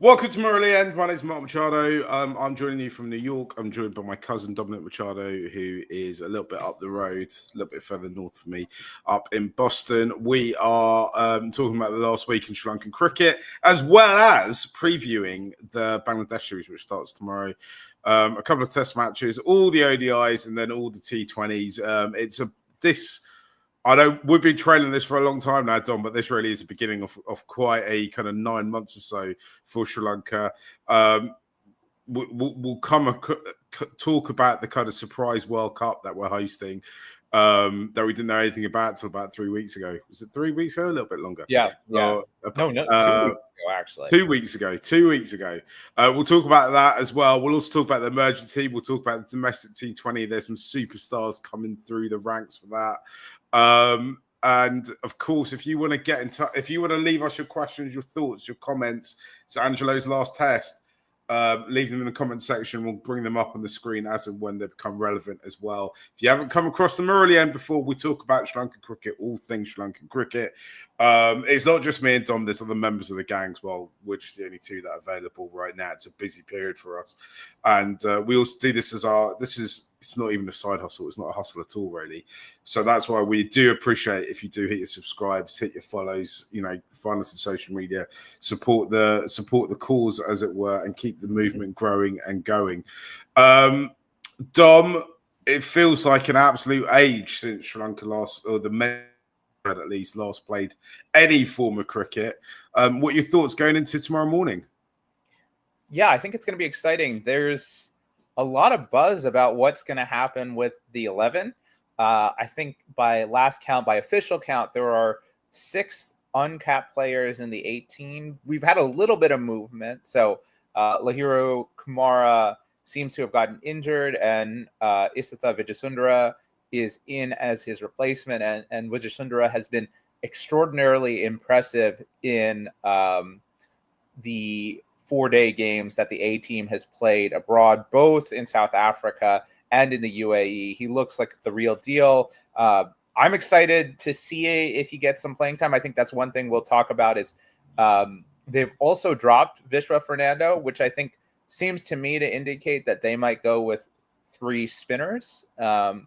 Welcome to Murali End. My name is Mark Machado. I'm joining you from New York. I'm joined by my cousin Dominic Machado, who is a little bit up the road, a little bit further north from me, up in Boston. We are talking about the last week in Sri Lankan cricket, as well as previewing the Bangladesh series, which starts tomorrow. A couple of test matches, all the ODIs, and then all the T20s. We've been trailing this for a long time now, Dom, but this really is the beginning of quite a kind of 9 months or so for Sri Lanka. We'll talk about the kind of surprise World Cup that we're hosting that we didn't know anything about till about 3 weeks ago. Was it 3 weeks ago? A little bit longer. Yeah. No, 2 weeks ago, actually. 2 weeks ago. 2 weeks ago. We'll talk about that as well. We'll also talk about the emergency. We'll talk about the domestic T20. There's some superstars coming through the ranks for that. And of course, if you want to get in touch, if you want to leave us your questions, your thoughts, your comments, it's Angelo's last test. Leave them in the comment section. We'll bring them up on the screen as and when they become relevant as well. If you haven't come across the Murali End before, we talk about Sri Lankan cricket, all things Sri Lankan cricket. It's not just me and Dom, there's other members of the gang as well. We're just the only two that are available right now. It's a busy period for us. And we also do this as it's not even a side hustle. It's not a hustle at all, really. So that's why we do appreciate if you do hit your subscribes, hit your follows, find us on social media, support the cause, as it were, and keep the movement growing and going. Dom, it feels like an absolute age since Sri Lanka last played any form of cricket. What are your thoughts going into tomorrow morning? Yeah, I think it's going to be exciting. There's a lot of buzz about what's going to happen with the 11. I think by official count, there are 6 uncapped players in the 18. We've had a little bit of movement. So Lahiro Kumara seems to have gotten injured, and Isatha Vijayasundara is in as his replacement. And Vijayasundara has been extraordinarily impressive in the 4-day games that the A team has played abroad, both in South Africa and in the UAE. He looks like the real deal. I'm excited to see if he gets some playing time. I think that's one thing we'll talk about is they've also dropped Vishwa Fernando, which I think seems to me to indicate that they might go with 3 spinners,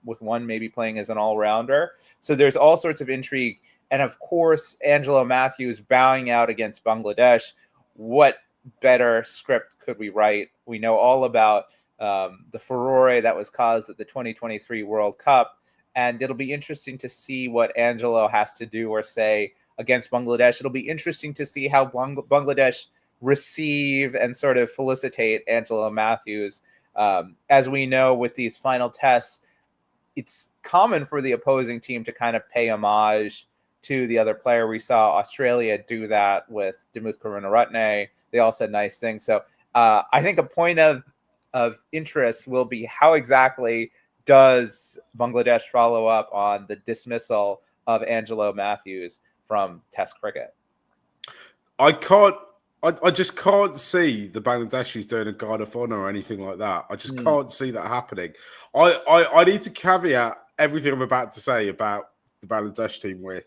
with one maybe playing as an all-rounder. So there's all sorts of intrigue. And of course, Angelo Mathews bowing out against Bangladesh. What better script could we write? We know all about the furore that was caused at the 2023 World Cup, and it'll be interesting to see what Angelo has to do or say against Bangladesh. It'll be interesting to see how Bangladesh receive and sort of felicitate Angelo Mathews. As we know, with these final tests, it's common for the opposing team to kind of pay homage to the other player. We saw Australia do that with Dimuth Karunaratne. They all said nice things. So I think a point of interest will be how exactly does Bangladesh follow up on the dismissal of Angelo Mathews from Test cricket? I just can't see the Bangladeshis doing a guard of honor or anything like that. I just can't see that happening. I need to caveat everything I'm about to say about the Bangladesh team with,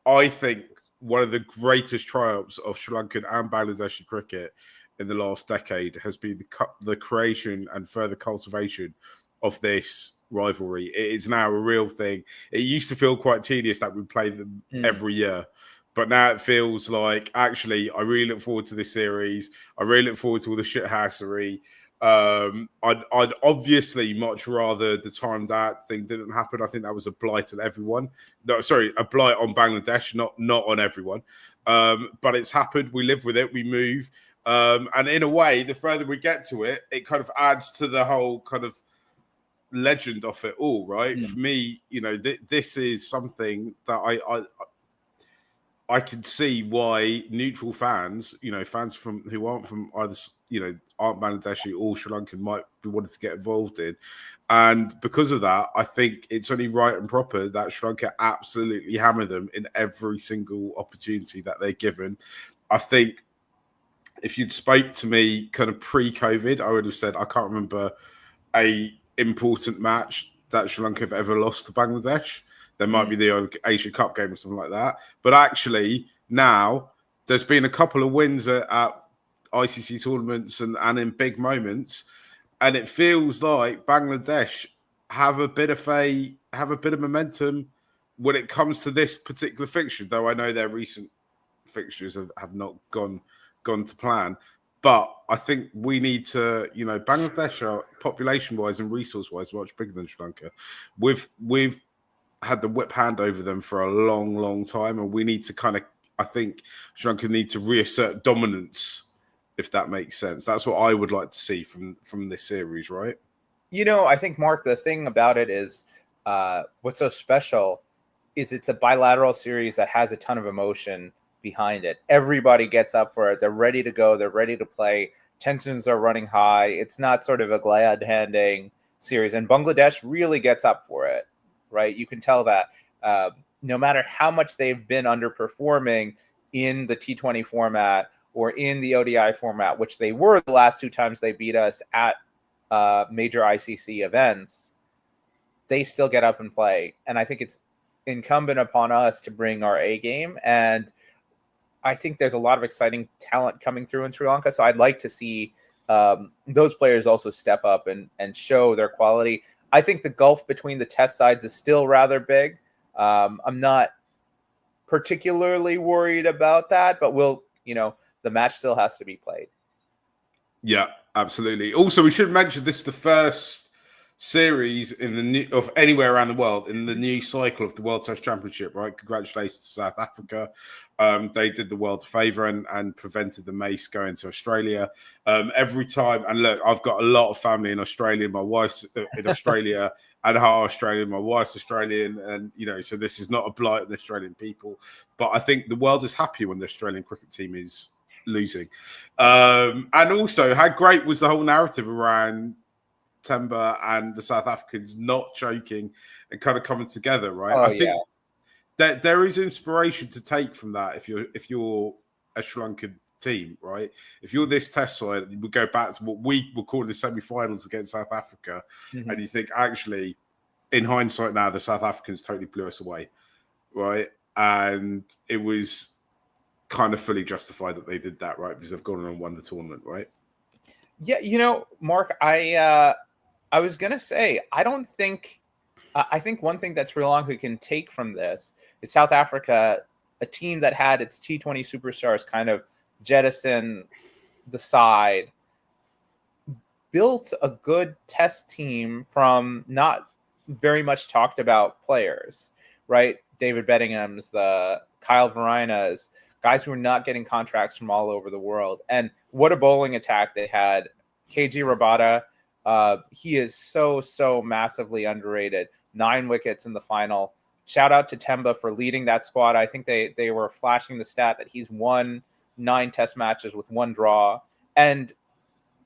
I think one of the greatest triumphs of Sri Lankan and Bangladeshi cricket in the last decade has been the creation and further cultivation of this rivalry. It is now a real thing. It used to feel quite tedious that we played them every year, but now it feels like, actually, I really look forward to this series. I really look forward to all the shithousery. I'd obviously much rather the time that thing didn't happen. I think that was a blight on everyone. No, sorry, a blight on Bangladesh, not on everyone. But it's happened. We live with it. We move. And in a way, the further we get to it, it kind of adds to the whole kind of legend of it all, right? For me, this is something that I can see why neutral fans, fans who aren't from either, aren't Bangladeshi or Sri Lankan might be wanting to get involved in. And because of that, I think it's only right and proper that Sri Lanka absolutely hammer them in every single opportunity that they're given. I think if you'd spoke to me kind of pre-COVID, I would have said I can't remember a important match that Sri Lanka have ever lost to Bangladesh. There might be the Asia Cup game or something like that. But actually, now there's been a couple of wins at ICC tournaments and in big moments, and it feels like Bangladesh have a bit of momentum when it comes to this particular fixture. Though I know their recent fixtures have not gone to plan. But I think we need to, Bangladesh are population-wise and resource-wise much bigger than Sri Lanka. We've had the whip hand over them for a long, long time, and we need to I think Sri Lanka need to reassert dominance, if that makes sense. That's what I would like to see from this series, right? I think, Mark, the thing about it is what's so special is it's a bilateral series that has a ton of emotion behind it. Everybody gets up for it. They're ready to go. They're ready to play. Tensions are running high. It's not sort of a glad-handing series. And Bangladesh really gets up for it, right? You can tell that no matter how much they've been underperforming in the T20 format or in the ODI format, which they were the last 2 times they beat us at major ICC events, they still get up and play. And I think it's incumbent upon us to bring our A game. And I think there's a lot of exciting talent coming through in Sri Lanka. So I'd like to see those players also step up and show their quality. I think the gulf between the test sides is still rather big. I'm not particularly worried about that, but the match still has to be played. Yeah, absolutely. Also, we should mention this is the first series of anywhere around the world in the new cycle of the World Test Championship, right? Congratulations to South Africa. They did the world a favour and prevented the mace going to Australia. Every time, and look, I've got a lot of family in Australia. My wife's in Australia and her Australian. My wife's Australian, and so this is not a blight on the Australian people. But I think the world is happy when the Australian cricket team is losing. And also, how great was the whole narrative around Temba and the South Africans not choking and kind of coming together, right? I think that there is inspiration to take from that if you're a Sri Lankan team, right? If you're this test side, we go back to what we were calling the semi-finals against South Africa, and you think, actually, in hindsight now, the South Africans totally blew us away, right? And it was kind of fully justified that they did that, right? Because they've gone on and won the tournament, right? Yeah, Mark, I was going to say, I think one thing that Sri Lanka can take from this is South Africa, a team that had its T20 superstars kind of jettison the side, built a good test team from not very much talked about players, right? David Beddingham's, the Kyle Varinas, guys who are not getting contracts from all over the world. And what a bowling attack they had. KG Rabada, he is so massively underrated. 9 wickets in the final. Shout out to Temba for leading that squad. I think they were flashing the stat that he's won 9 test matches with 1 draw. And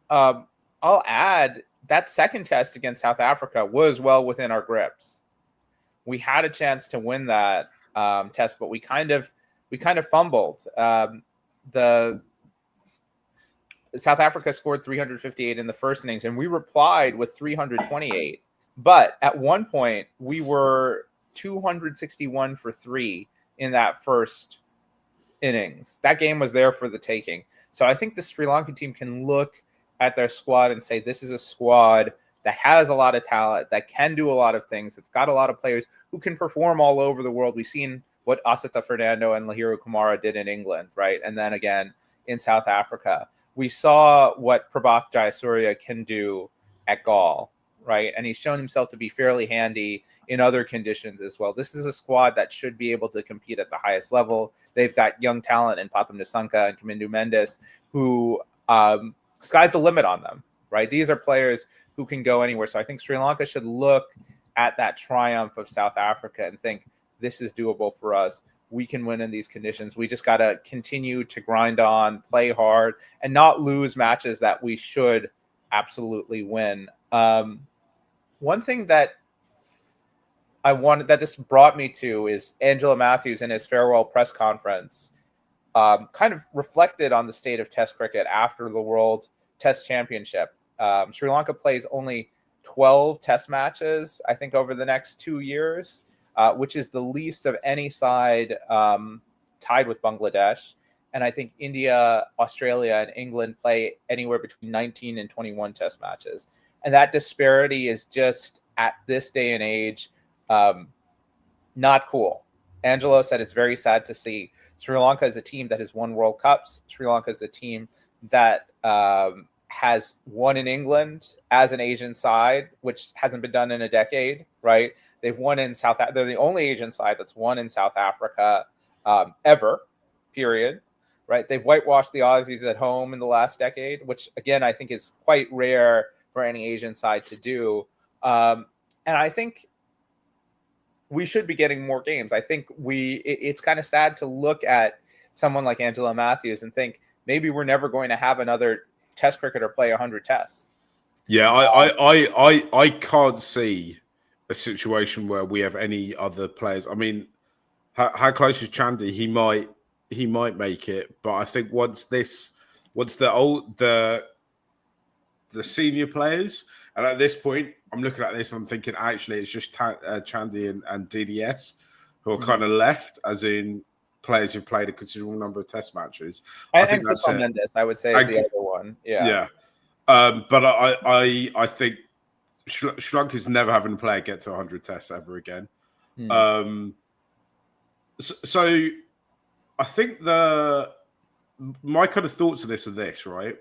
I'll add that second test against South Africa was well within our grips. We had a chance to win that test, but we kind of fumbled. The South Africa scored 358 in the first innings, and we replied with 328. But at one point, we were 261 for 3 in that first innings. That game was there for the taking. So I think the Sri Lankan team can look at their squad and say, this is a squad that has a lot of talent, that can do a lot of things. It's got a lot of players who can perform all over the world. We've seen what Asita Fernando and Lahiru Kumara did in England, right? And then again in South Africa. We saw what Prabhath Jayasuriya can do at Gaul, right? And he's shown himself to be fairly handy in other conditions as well. This is a squad that should be able to compete at the highest level. They've got young talent in Pathum Nissanka and Kamindu Mendes who sky's the limit on them, right? These are players who can go anywhere. So I think Sri Lanka should look at that triumph of South Africa and think, this is doable for us. We can win in these conditions. We just got to continue to grind on, play hard, and not lose matches that we should absolutely win. One thing that this brought me to is Angelo Mathews in his farewell press conference kind of reflected on the state of Test cricket after the World Test Championship. Sri Lanka plays only 12 Test matches, I think, over the next 2 years. Which is the least of any side tied with Bangladesh. And I think India, Australia, and England play anywhere between 19 and 21 test matches. And that disparity is just, at this day and age, not cool. Angelo said it's very sad to see. Sri Lanka is a team that has won World Cups. Sri Lanka is a team that has won in England as an Asian side, which hasn't been done in a decade, right? They've won in South. They're the only Asian side that's won in South Africa ever, period. Right? They've whitewashed the Aussies at home in the last decade, which again I think is quite rare for any Asian side to do. And I think we should be getting more games. I think it's kind of sad to look at someone like Angelo Mathews and think maybe we're never going to have another Test cricketer play 100 tests. Yeah, I can't see a situation where we have any other players. I mean, how close is Chandy? He might make it, but I think once the senior players, and at this point, I'm looking at this and I'm thinking actually it's just Chandy and DDS who are kind of left, as in players who've played a considerable number of test matches. I think that's it. Mendes, I would say, is the other one. Yeah. But I think Sri Lanka's never having a player get to 100 tests ever again. So I think my kind of thoughts of this are this, right?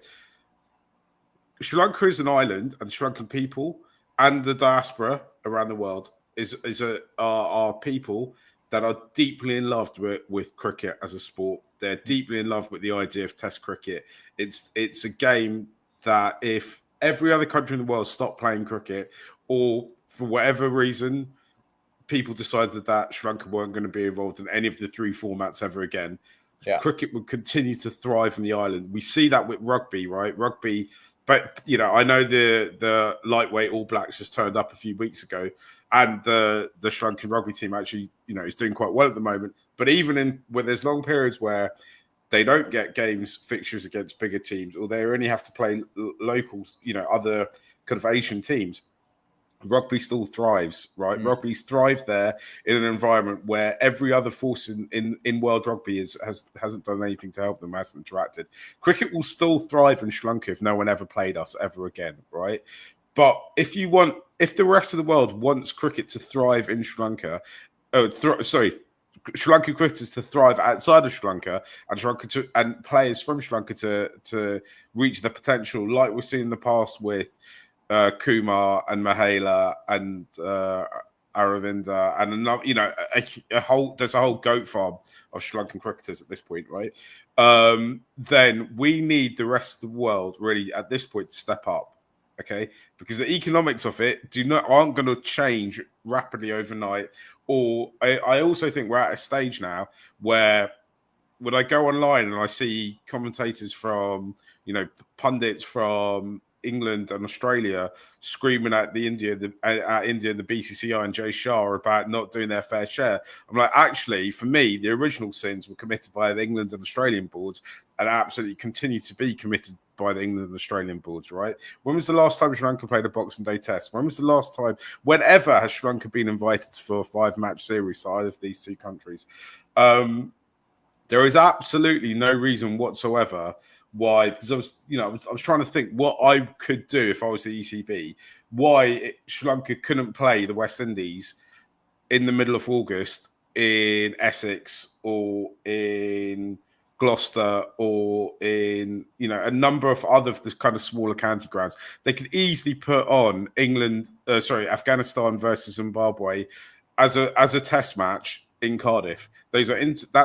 Sri Lanka is an island, and the Sri Lankan people and the diaspora around the world are people that are deeply in love with cricket as a sport. They're deeply in love with the idea of Test cricket. It's a game that if every other country in the world stopped playing cricket, or for whatever reason, people decided that Sri Lanka weren't going to be involved in any of the three formats ever again, cricket would continue to thrive on the island. We see that with rugby, right? Rugby, but I know the lightweight All Blacks just turned up a few weeks ago, and the Sri Lankan rugby team actually, is doing quite well at the moment. But even where there's long periods where they don't get fixtures against bigger teams, or they only have to play locals, other kind of Asian teams, rugby still thrives, right? Rugby's thrived there in an environment where every other force in world rugby hasn't done anything to help them, hasn't interacted. Cricket will still thrive in Sri Lanka if no one ever played us ever again, right? But if the rest of the world wants cricket to thrive in Sri Lanka, Sri Lankan cricketers to thrive outside of Sri Lanka, and players from Sri Lanka to reach their potential, like we've seen in the past with Kumar and Mahela and Aravinda and another, there's a whole goat farm of Sri Lankan cricketers at this point, right? Then we need the rest of the world really at this point to step up, okay? Because the economics of it aren't going to change rapidly overnight. Or I also think we're at a stage now where when I go online and I see commentators from, pundits from England and Australia screaming at India and the BCCI and Jay Shah about not doing their fair share, I'm like, actually, for me, the original sins were committed by the England and Australian boards, and absolutely continue to be committed by the England and Australian boards, right? When was the last time Sri Lanka played a Boxing Day test? When was the last time, whenever has Sri Lanka been invited for a 5-match series to either of these two countries? There is absolutely no reason whatsoever why, because I was trying to think what I could do if I was the ECB, why Sri Lanka couldn't play the West Indies in the middle of August in Essex or in Gloucester or in a number of other this kind of smaller county grounds. They could easily put on Afghanistan versus Zimbabwe as a test match in Cardiff. That's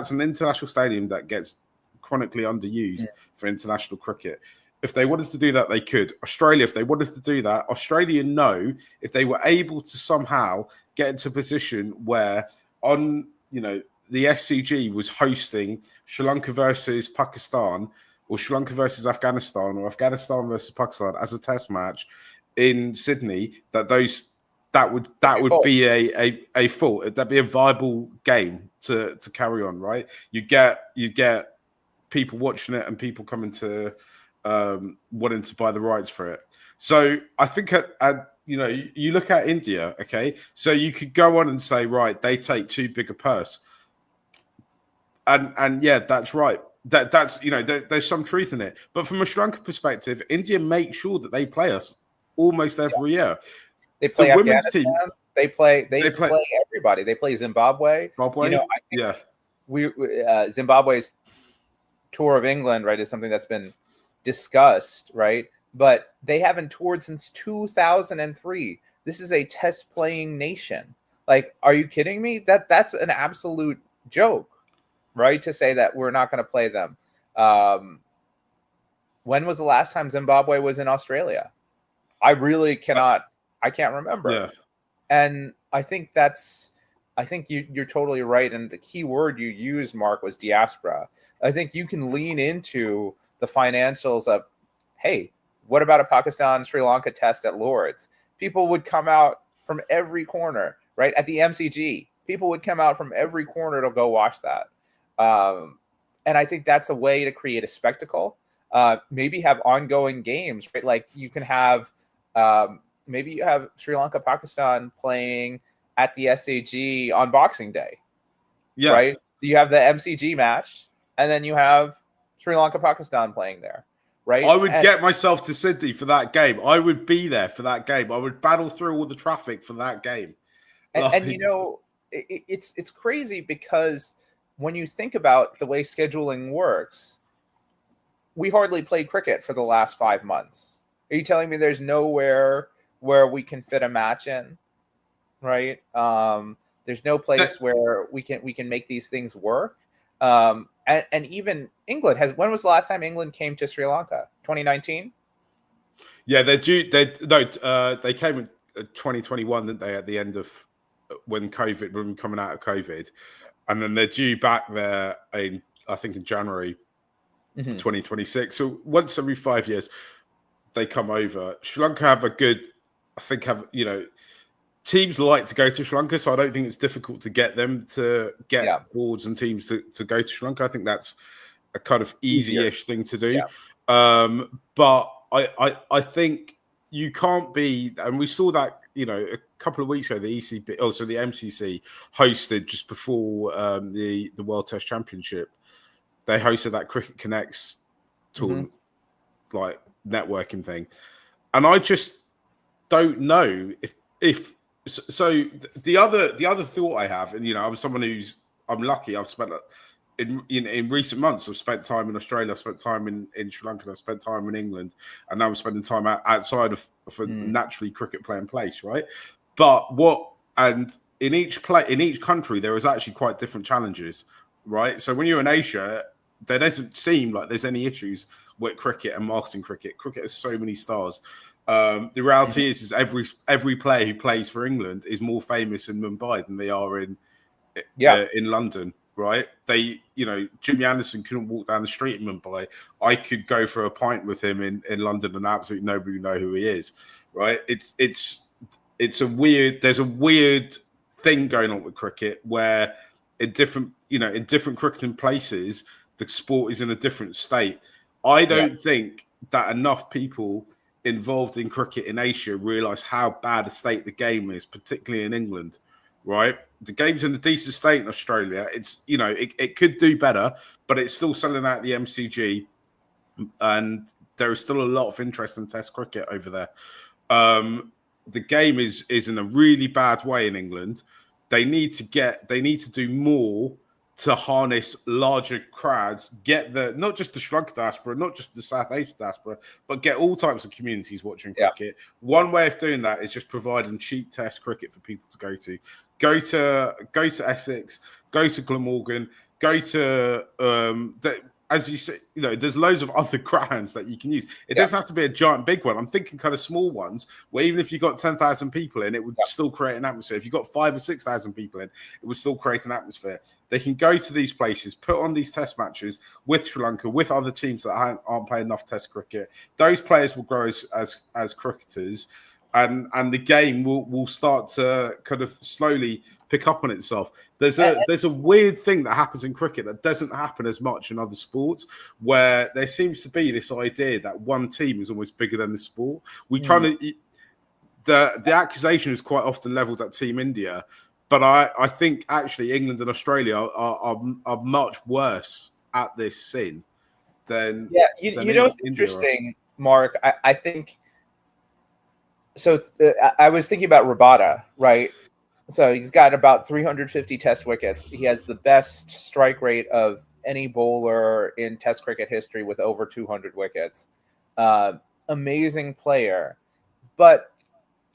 an international stadium that gets chronically underused for international cricket. If they wanted to do that, they could. Australia, if they wanted to do that, Australia know if they were able to somehow get into a position where the SCG was hosting Sri Lanka versus Pakistan, or Sri Lanka versus Afghanistan, or Afghanistan versus Pakistan as a test match in Sydney, that would be a full, that'd be a viable game to carry on, right? You get people watching it and people coming to wanting to buy the rights for it. So I think you look at India, okay? So you could go on and say, right, they take too big a purse. And yeah, that's right. that's there's some truth in it. But from a Sri Lanka perspective, India make sure that they play us almost every year. They play the women's Afghanistan. team. They play everybody. They play Zimbabwe. Zimbabwe? I think Zimbabwe's tour of England, right, is something that's been discussed, right? But they haven't toured since 2003. This is a test playing nation. Like, are you kidding me? That's an absolute joke, right? To say that we're not going to play them. When was the last time Zimbabwe was in Australia? I really cannot. I can't remember. Yeah. And I think you're totally right. And the key word you used, Mark, was diaspora. I think you can lean into the financials of, hey, what about a Pakistan-Sri Lanka test at Lord's? People would come out from every corner, right? At the MCG, people would come out from every corner to go watch that. And I think that's a way to create a spectacle. Maybe have ongoing games, right? Like you can have, maybe you have Sri Lanka, Pakistan playing at the SAG on Boxing Day. Yeah. Right? You have the MCG match, and then you have Sri Lanka, Pakistan playing there. Right? I would get myself to Sydney for that game. I would be there for that game. I would battle through all the traffic for that game. And it's crazy because when you think about the way scheduling works, we hardly played cricket for the last 5 months. Are you telling me there's nowhere where we can fit a match in? Right? There's no place where we can make these things work. And even England has. When was the last time England came to Sri Lanka? 2019. Yeah, they're due. They came in 2021, didn't they? At the end of when coming out of COVID, and then they're due back there in January 2026. So once every 5 years, they come over. Sri Lanka have a good. Teams like to go to Sri Lanka, so I don't think it's difficult to get them to get boards and teams to go to Sri Lanka. I think that's a kind of easy-ish thing to do. Yeah. But I think you can't be, and we saw that, a couple of weeks ago, the MCC hosted just before the World Test Championship. They hosted that Cricket Connects tournament, like networking thing, and I just don't know if. So the other thought I have, and I'm someone I'm lucky. I've spent in recent months. I've spent time in Australia. I've spent time in Sri Lanka. I've spent time in England, and now I'm spending time outside of a naturally cricket playing place, right? But in each country there is actually quite different challenges, right? So when you're in Asia, there doesn't seem like there's any issues with cricket and marketing cricket. Cricket has so many stars. The reality is every player who plays for England is more famous in Mumbai than they are in London, right? Jimmy Anderson couldn't walk down the street in Mumbai. I could go for a pint with him in London and absolutely nobody would know who he is, right? There's a weird thing going on with cricket where in different cricketing places, the sport is in a different state. I don't think that enough people involved in cricket in Asia realize how bad a state the game is, particularly in England, right? The game's in a decent state in Australia. It's, it could do better, but it's still selling out the MCG, and there is still a lot of interest in Test cricket over there. The game is in a really bad way in England. They need to do more to harness larger crowds, get not just the Sri Lanka diaspora, not just the South Asian diaspora, but get all types of communities watching cricket. One way of doing that is just providing cheap Test cricket for people to go to. Go to Essex, go to Glamorgan, go to as you say, there's loads of other grounds that you can use. It doesn't have to be a giant big one. I'm thinking kind of small ones where even if you got 10,000 people in, it would still create an atmosphere. If you got 5,000 or 6,000 people in, it would still create an atmosphere. They can go to these places, put on these Test matches with Sri Lanka, with other teams that aren't playing enough Test cricket. Those players will grow as cricketers, and the game will start to kind of slowly pick up on itself. There's a weird thing that happens in cricket that doesn't happen as much in other sports, where there seems to be this idea that one team is almost bigger than the sport. We kind of the accusation is quite often leveled at Team India, but I think actually England and Australia are much worse at this sin than you know what's India interesting, Mark? I think so. I was thinking about Rabada, right? So he's got about 350 Test wickets. He has the best strike rate of any bowler in Test cricket history with over 200 wickets. Amazing player, but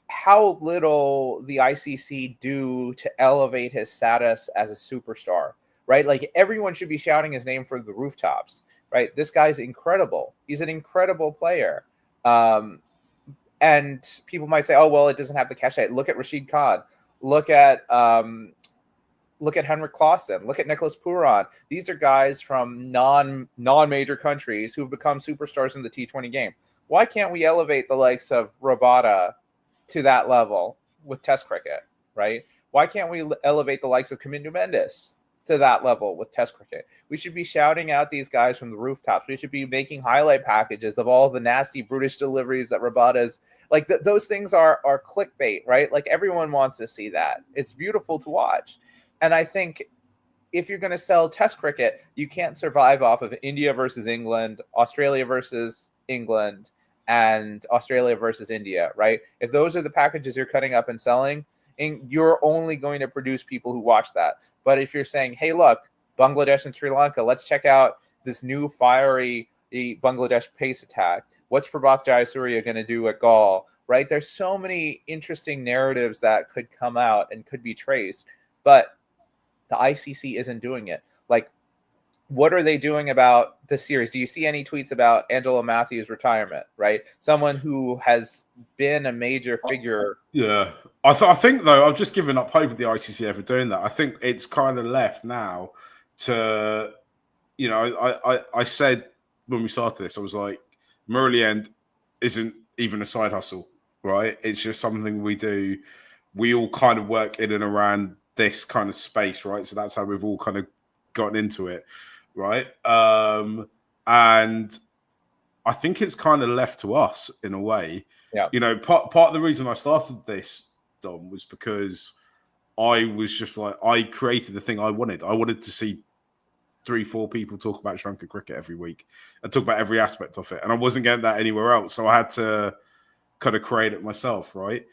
how little the ICC do to elevate his status as a superstar, right? Like everyone should be shouting his name from the rooftops, right? This guy's incredible. He's an incredible player. And people might say, oh, well, it doesn't have the cachet. Look at Rashid Khan. Look at Henrik Clausen. Look at Nicholas Puran. These are guys from non-major countries who've become superstars in the T20 game. Why can't we elevate the likes of Rabada to that level with Test cricket, right? Why can't we elevate the likes of Kamindu Mendes to that level with Test cricket? We should be shouting out these guys from the rooftops. We should be making highlight packages of all the nasty, brutish deliveries that Rabada's like. Those things are clickbait, right? Like everyone wants to see that. It's beautiful to watch. And I think if you're going to sell Test cricket, you can't survive off of India versus England, Australia versus England, and Australia versus India, right? If those are the packages you're cutting up and selling, you're only going to produce people who watch that. But if you're saying, hey, look, Bangladesh and Sri Lanka, let's check out this new fiery Bangladesh pace attack. What's Prabhat Jayasuriya going to do at Gaul, right? There's so many interesting narratives that could come out and could be traced, but the ICC isn't doing it. Like, what are they doing about the series? Do you see any tweets about Angelo Mathews' retirement, right? Someone who has been a major figure. Yeah. I think, though, I've just given up hope of the ICC ever doing that. I think it's kind of left now to, you know, I said when we started this, I was like, Murali End isn't even a side hustle, right? It's just something we do. We all kind of work in and around this kind of space, right? So that's how we've all kind of gotten into it. Right. And I think it's kind of left to us in a way. Yeah. You know, part of the reason I started this, Dom, was because I was just like, I created the thing I wanted. I wanted to see 3-4 people talk about Sri Lankan cricket every week and talk about every aspect of it. And I wasn't getting that anywhere else. So I had to kind of create it myself. Right.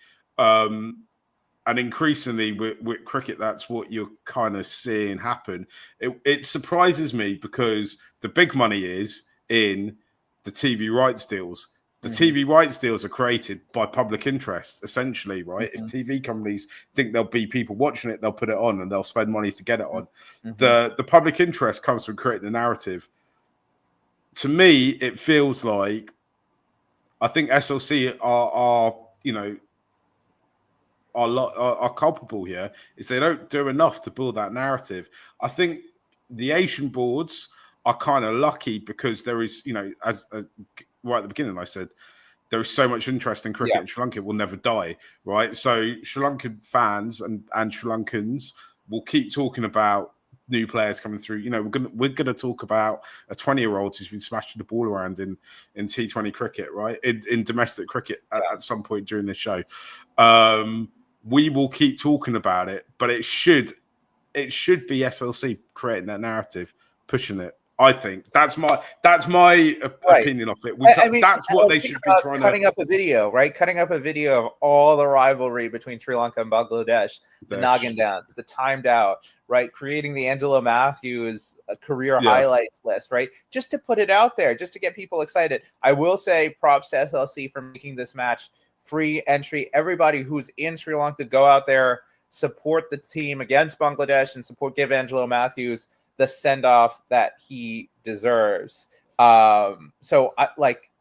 And increasingly with cricket, that's what you're kind of seeing happen. It surprises me because the big money is in the TV rights deals. The TV rights deals are created by public interest, essentially, right? If TV companies think there'll be people watching it, they'll put it on and they'll spend money to get it on. The public interest comes from creating the narrative. To me, it feels like I think SLC are you know, are culpable here is they don't do enough to build that narrative. I think the Asian boards are kind of lucky because there is, you know, as right at the beginning I said, there is so much interest in cricket in Sri Lanka, it will never die, right? So Sri Lankan fans and Sri Lankans will keep talking about new players coming through. You know, we're gonna talk about a 20-year-old who's been smashing the ball around in T20 cricket, right? In domestic cricket at some point during this show. We will keep talking about it, but it should be SLC creating that narrative, pushing it. I think that's my opinion of it. That's what they should be trying to cutting up a video, right? Cutting up a video of all the rivalry between Sri Lanka and Bangladesh, the Nagin dance, the timed out, right? Creating the Angelo Mathews career highlights list, right? Just to put it out there, just to get people excited. I will say props to SLC for making this match free entry. Everybody who's in Sri Lanka, go out there, support the team against Bangladesh, and give Angelo Mathews the send-off that he deserves. So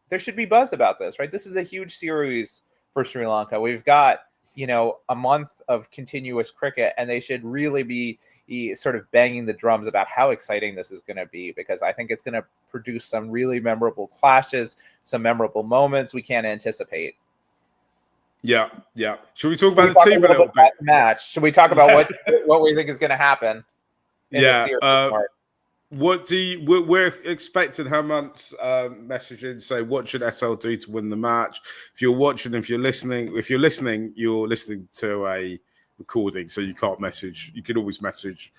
there should be buzz about this, right? This is a huge series for Sri Lanka. We've got, you know, a month of continuous cricket, and they should really be sort of banging the drums about how exciting this is going to be, because I think it's going to produce some really memorable clashes, some memorable moments we can't anticipate. Yeah. Should we talk about the team a little bit? Match. Should we talk about what we think is going to happen? We're expecting Hemant's message in say, what should SL do to win the match? If you're listening, you're listening to a recording, so you can't message. You can always message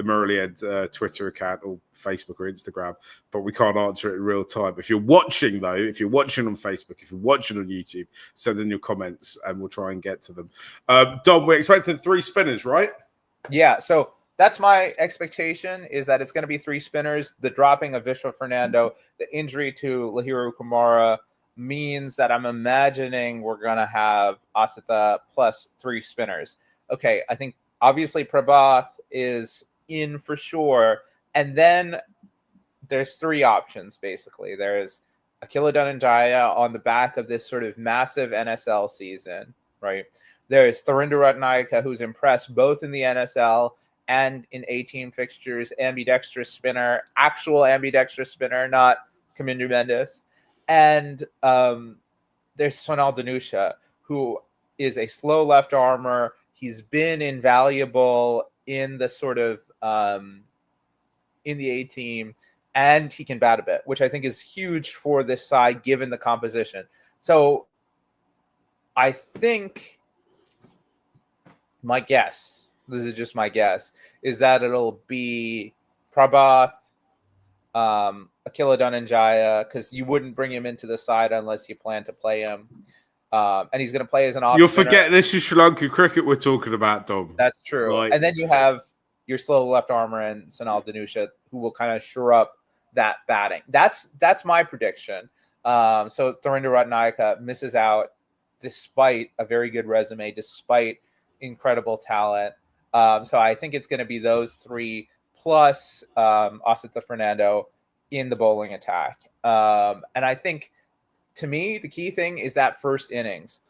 the Murali End Twitter account or Facebook or Instagram, but we can't answer it in real time. If you're watching, though, if you're watching on Facebook, if you're watching on YouTube, send in your comments and we'll try and get to them. Dom, we're expecting 3 spinners, right? Yeah, so that's my expectation, is that it's going to be 3 spinners. The dropping of Vishwa Fernando, the injury to Lahiru Kumara means that I'm imagining we're going to have Asita plus 3 spinners. Okay, I think obviously Prabhath is in for sure. And then there's 3 options, basically. There's Akila Dhananjaya on the back of this sort of massive NSL season, right? There's Tharinder Ratnayaka, who's impressed both in the NSL and in A-team fixtures, ambidextrous spinner, actual ambidextrous spinner, not Kamindu Mendes. And there's Sonal Danusha, who is a slow left armer. He's been invaluable in the sort of in the A-team, and he can bat a bit, which I think is huge for this side given the composition. So I think my guess, this is just my guess, is that it'll be Prabhath, Akila Dhananjaya, because you wouldn't bring him into the side unless you plan to play him. And he's going to play as an off You'll spinner. forget this is Sri Lankan cricket we're talking about, Dom. That's true. Like, and then you have your slow left armer and Sonal Danusha, who will kind of shore up that batting. That's my prediction. So Tharinder Ratnayaka misses out despite a very good resume, despite incredible talent. So I think it's going to be those 3 plus Asita Fernando in the bowling attack. And I think, to me, the key thing is that first innings.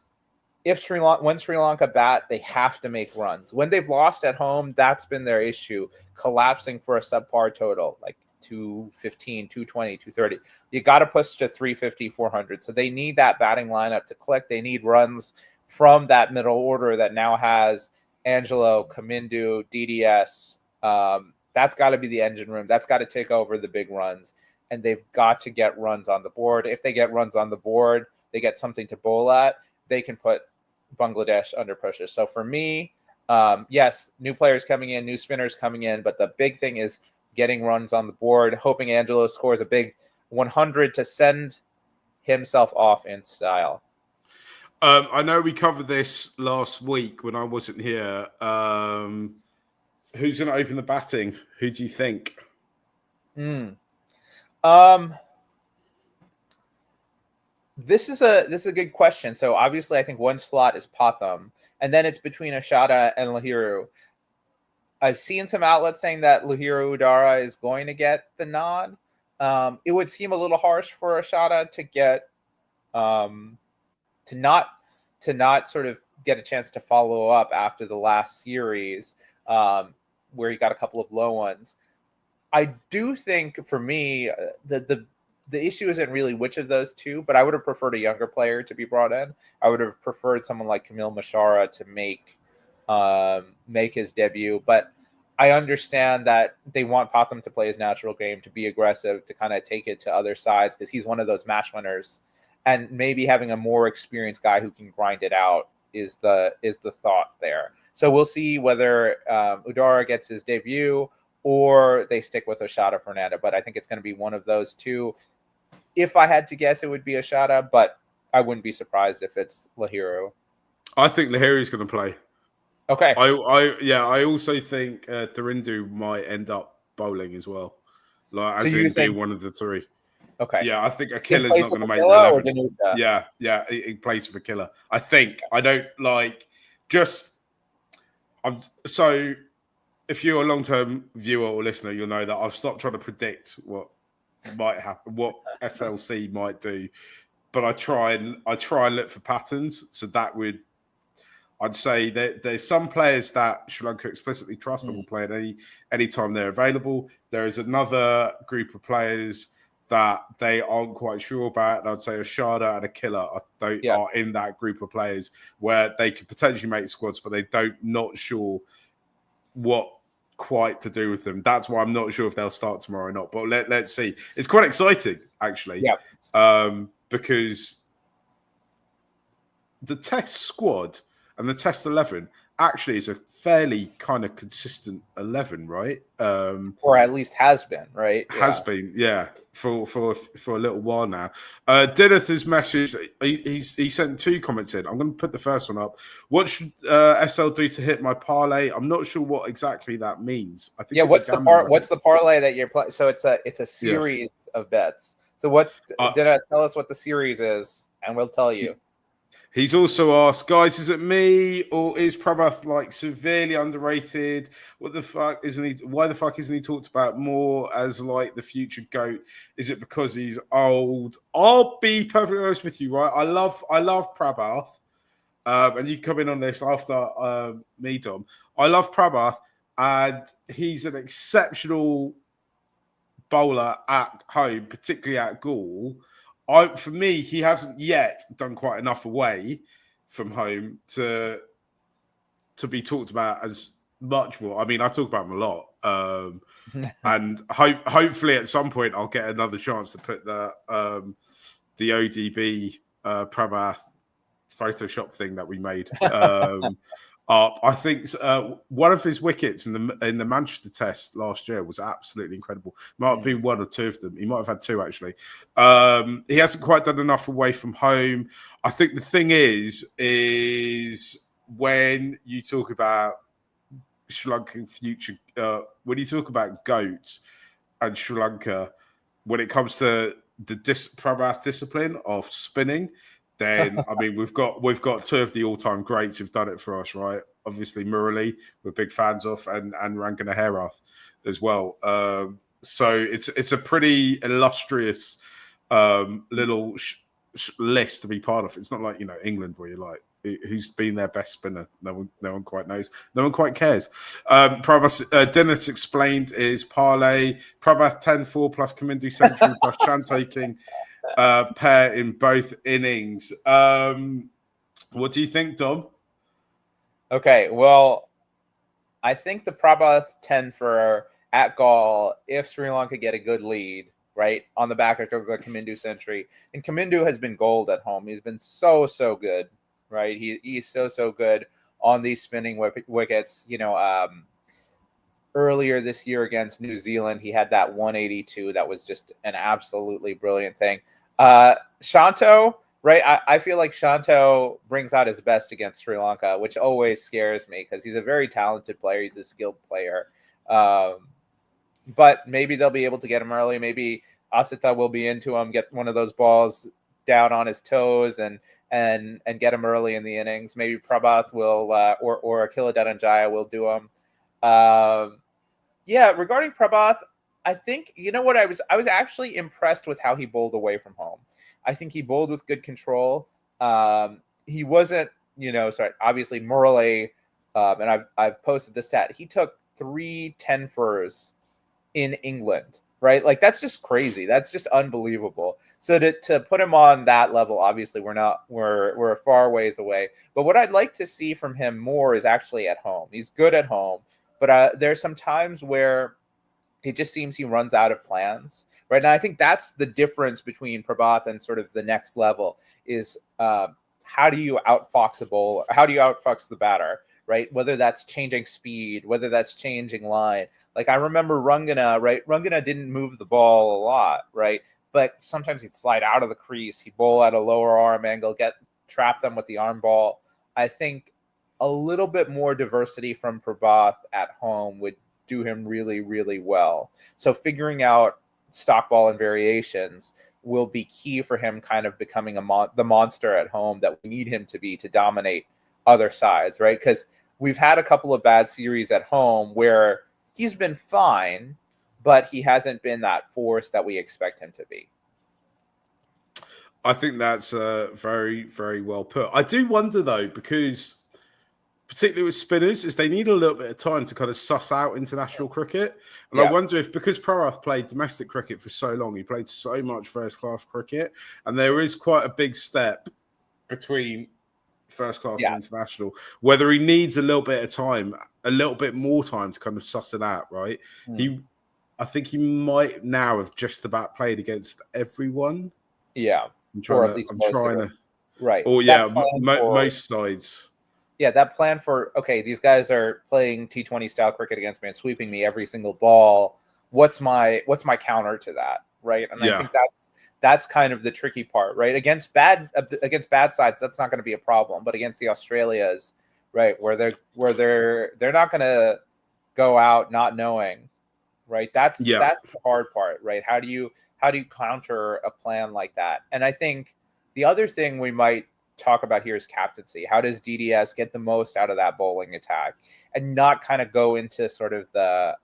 When Sri Lanka bat, they have to make runs. When they've lost at home, that's been their issue, collapsing for a subpar total, like 215, 220, 230. You got to push to 350, 400. So they need that batting lineup to click. They need runs from that middle order that now has Angelo, Kamindu, DDS. That's got to be the engine room. That's got to take over the big runs. And they've got to get runs on the board. If they get runs on the board, they get something to bowl at, they can put Bangladesh under pressure. So for me, yes, new players coming in, new spinners coming in, but the big thing is getting runs on the board, hoping Angelo scores a big 100 to send himself off in style. I know we covered this last week when I wasn't here. Who's going to open the batting? Who do you think? This is a good question. So obviously, I think one slot is Patham, and then it's between Ashada and Lahiru. I've seen some outlets saying that Lahiru Udara is going to get the nod. It would seem a little harsh for Ashada to get to not sort of get a chance to follow up after the last series where he got a couple of low ones. I do think, for me, the issue isn't really which of those two, but I would have preferred a younger player to be brought in. I would have preferred someone like Camille Mashara to make his debut, but I understand that they want Patham to play his natural game, to be aggressive, to kind of take it to other sides, because he's one of those match winners, and maybe having a more experienced guy who can grind it out is the thought there. So we'll see whether Udara gets his debut or they stick with Ashada Fernando, but I think it's going to be one of those two. If I had to guess, it would be Ashada, but I wouldn't be surprised if it's Lahiru. I think Lahiru's going to play. Okay. I also think Tharinder might end up bowling as well. Like, as in being one of the 3. Okay. Yeah, I think Akila's not going to make the 11. Yeah, he plays for Killer. I think. I don't like just. So, if you're a long-term viewer or listener, you'll know that I've stopped trying to predict what might happen, what SLC might do, but I try and look for patterns. So that would, I'd say that there's some players that Sri Lanka explicitly trust that will play at any time they're available. There is another group of players that they aren't quite sure about. And I'd say Ashada and Akila are in that group of players where they could potentially make squads, but they not sure what quite to do with them. That's why I'm not sure if they'll start tomorrow or not. But let's see. It's quite exciting, actually, because the test squad and the test 11 actually is a fairly kind of consistent 11, right? Or at least has been, right? Has been, yeah, for a little while now. Dimuth has messaged. He sent 2 comments in. I'm going to put the first one up. What should SL do to hit my parlay? I'm not sure what exactly that means. I think What's the parlay that you're playing? So it's a series of bets. So tell us what the series is, and we'll tell you. He's also asked, guys, is it me or is Prabhath like severely underrated? What the fuck isn't he? Why the fuck isn't he talked about more as like the future GOAT? Is it because he's old? I'll be perfectly honest with you, right? I love Prabhath, and you come in on this after me, Dom. I love Prabhath, and he's an exceptional bowler at home, particularly at Gaul. For me, he hasn't yet done quite enough away from home to be talked about as much more. I mean, I talk about him a lot, and hopefully at some point I'll get another chance to put the ODB Prabhath Photoshop thing that we made up. I think one of his wickets in the Manchester Test last year was absolutely incredible. Might have been 1 or 2 of them. He might have had 2 actually. He hasn't quite done enough away from home. I think the thing is when you talk about Sri Lankan future, when you talk about GOATs and Sri Lanka, when it comes to the Prabhath discipline of spinning, then I mean we've got 2 of the all-time greats who've done it for us, right? Obviously Murali, we're big fans of, and Rangana Herath as well. So it's a pretty illustrious little list to be part of. It's not like England where you're like, who's been their best spinner? No one quite knows. No one quite cares. Prabhath Dimuth explained is parlay Prabhath 10-4 plus Kamindu century plus Shantaking pair in both innings. What do you think, Dom? Okay, well, I think the Prabhath 10 for at Gaul, if Sri Lanka get a good lead, right, on the back of the Kamindu century. And Kamindu has been gold at home. He's been so good, right? He's so good on these spinning wickets. Earlier this year against New Zealand, he had that 182. That was just an absolutely brilliant thing. Shanto, right? I feel like Shanto brings out his best against Sri Lanka, which always scares me because he's a very talented player. He's a skilled player. But maybe they'll be able to get him early. Maybe Asita will be into him, get one of those balls down on his toes and get him early in the innings. Maybe Prabhath will or Akila Dhananjaya will do him. Regarding Prabhath, I think what I was actually impressed with how he bowled away from home. I think he bowled with good control. He wasn't, obviously Murali, and I've posted this stat. He took 3 10-fers in England, right? Like that's just crazy. That's just unbelievable. So to put him on that level, obviously we're a far ways away. But what I'd like to see from him more is actually at home. He's good at home, but there's some times where it just seems he runs out of plans, right? Now I think that's the difference between Prabhath and sort of the next level is how do you outfox a bowler? How do you outfox the batter? Right? Whether that's changing speed, whether that's changing line. Like I remember Rangana, right? Rangana didn't move the ball a lot, right? But sometimes he'd slide out of the crease. He'd bowl at a lower arm angle, trap them with the arm ball. I think a little bit more diversity from Prabhath at home would do him really, really well. So figuring out stock ball and variations will be key for him kind of becoming the monster at home that we need him to be to dominate other sides, right? Because we've had a couple of bad series at home where he's been fine, but he hasn't been that force that we expect him to be. I think that's very, very well put. I do wonder though, because particularly with spinners, is they need a little bit of time to kind of suss out international cricket. And I wonder if because Prabhath played domestic cricket for so long, he played so much first-class cricket, and there is quite a big step between first class and international, whether he needs a little bit of time, a little bit more time to kind of suss it out, right? I think he might now have just about played against everyone. Yeah. I'm trying to right. Or most sides. that plan for, okay, these guys are playing T20 style cricket against me and sweeping me every single ball. What's my counter to that, right? And I think that's kind of the tricky part, right? Against bad sides, that's not going to be a problem, but against the Australias, right, where they're not going to go out not knowing, right? That's the hard part, right? How do you counter a plan like that? And I think the other thing we might talk about here is captaincy. How does DDS get the most out of that bowling attack and not kind of go into sort of the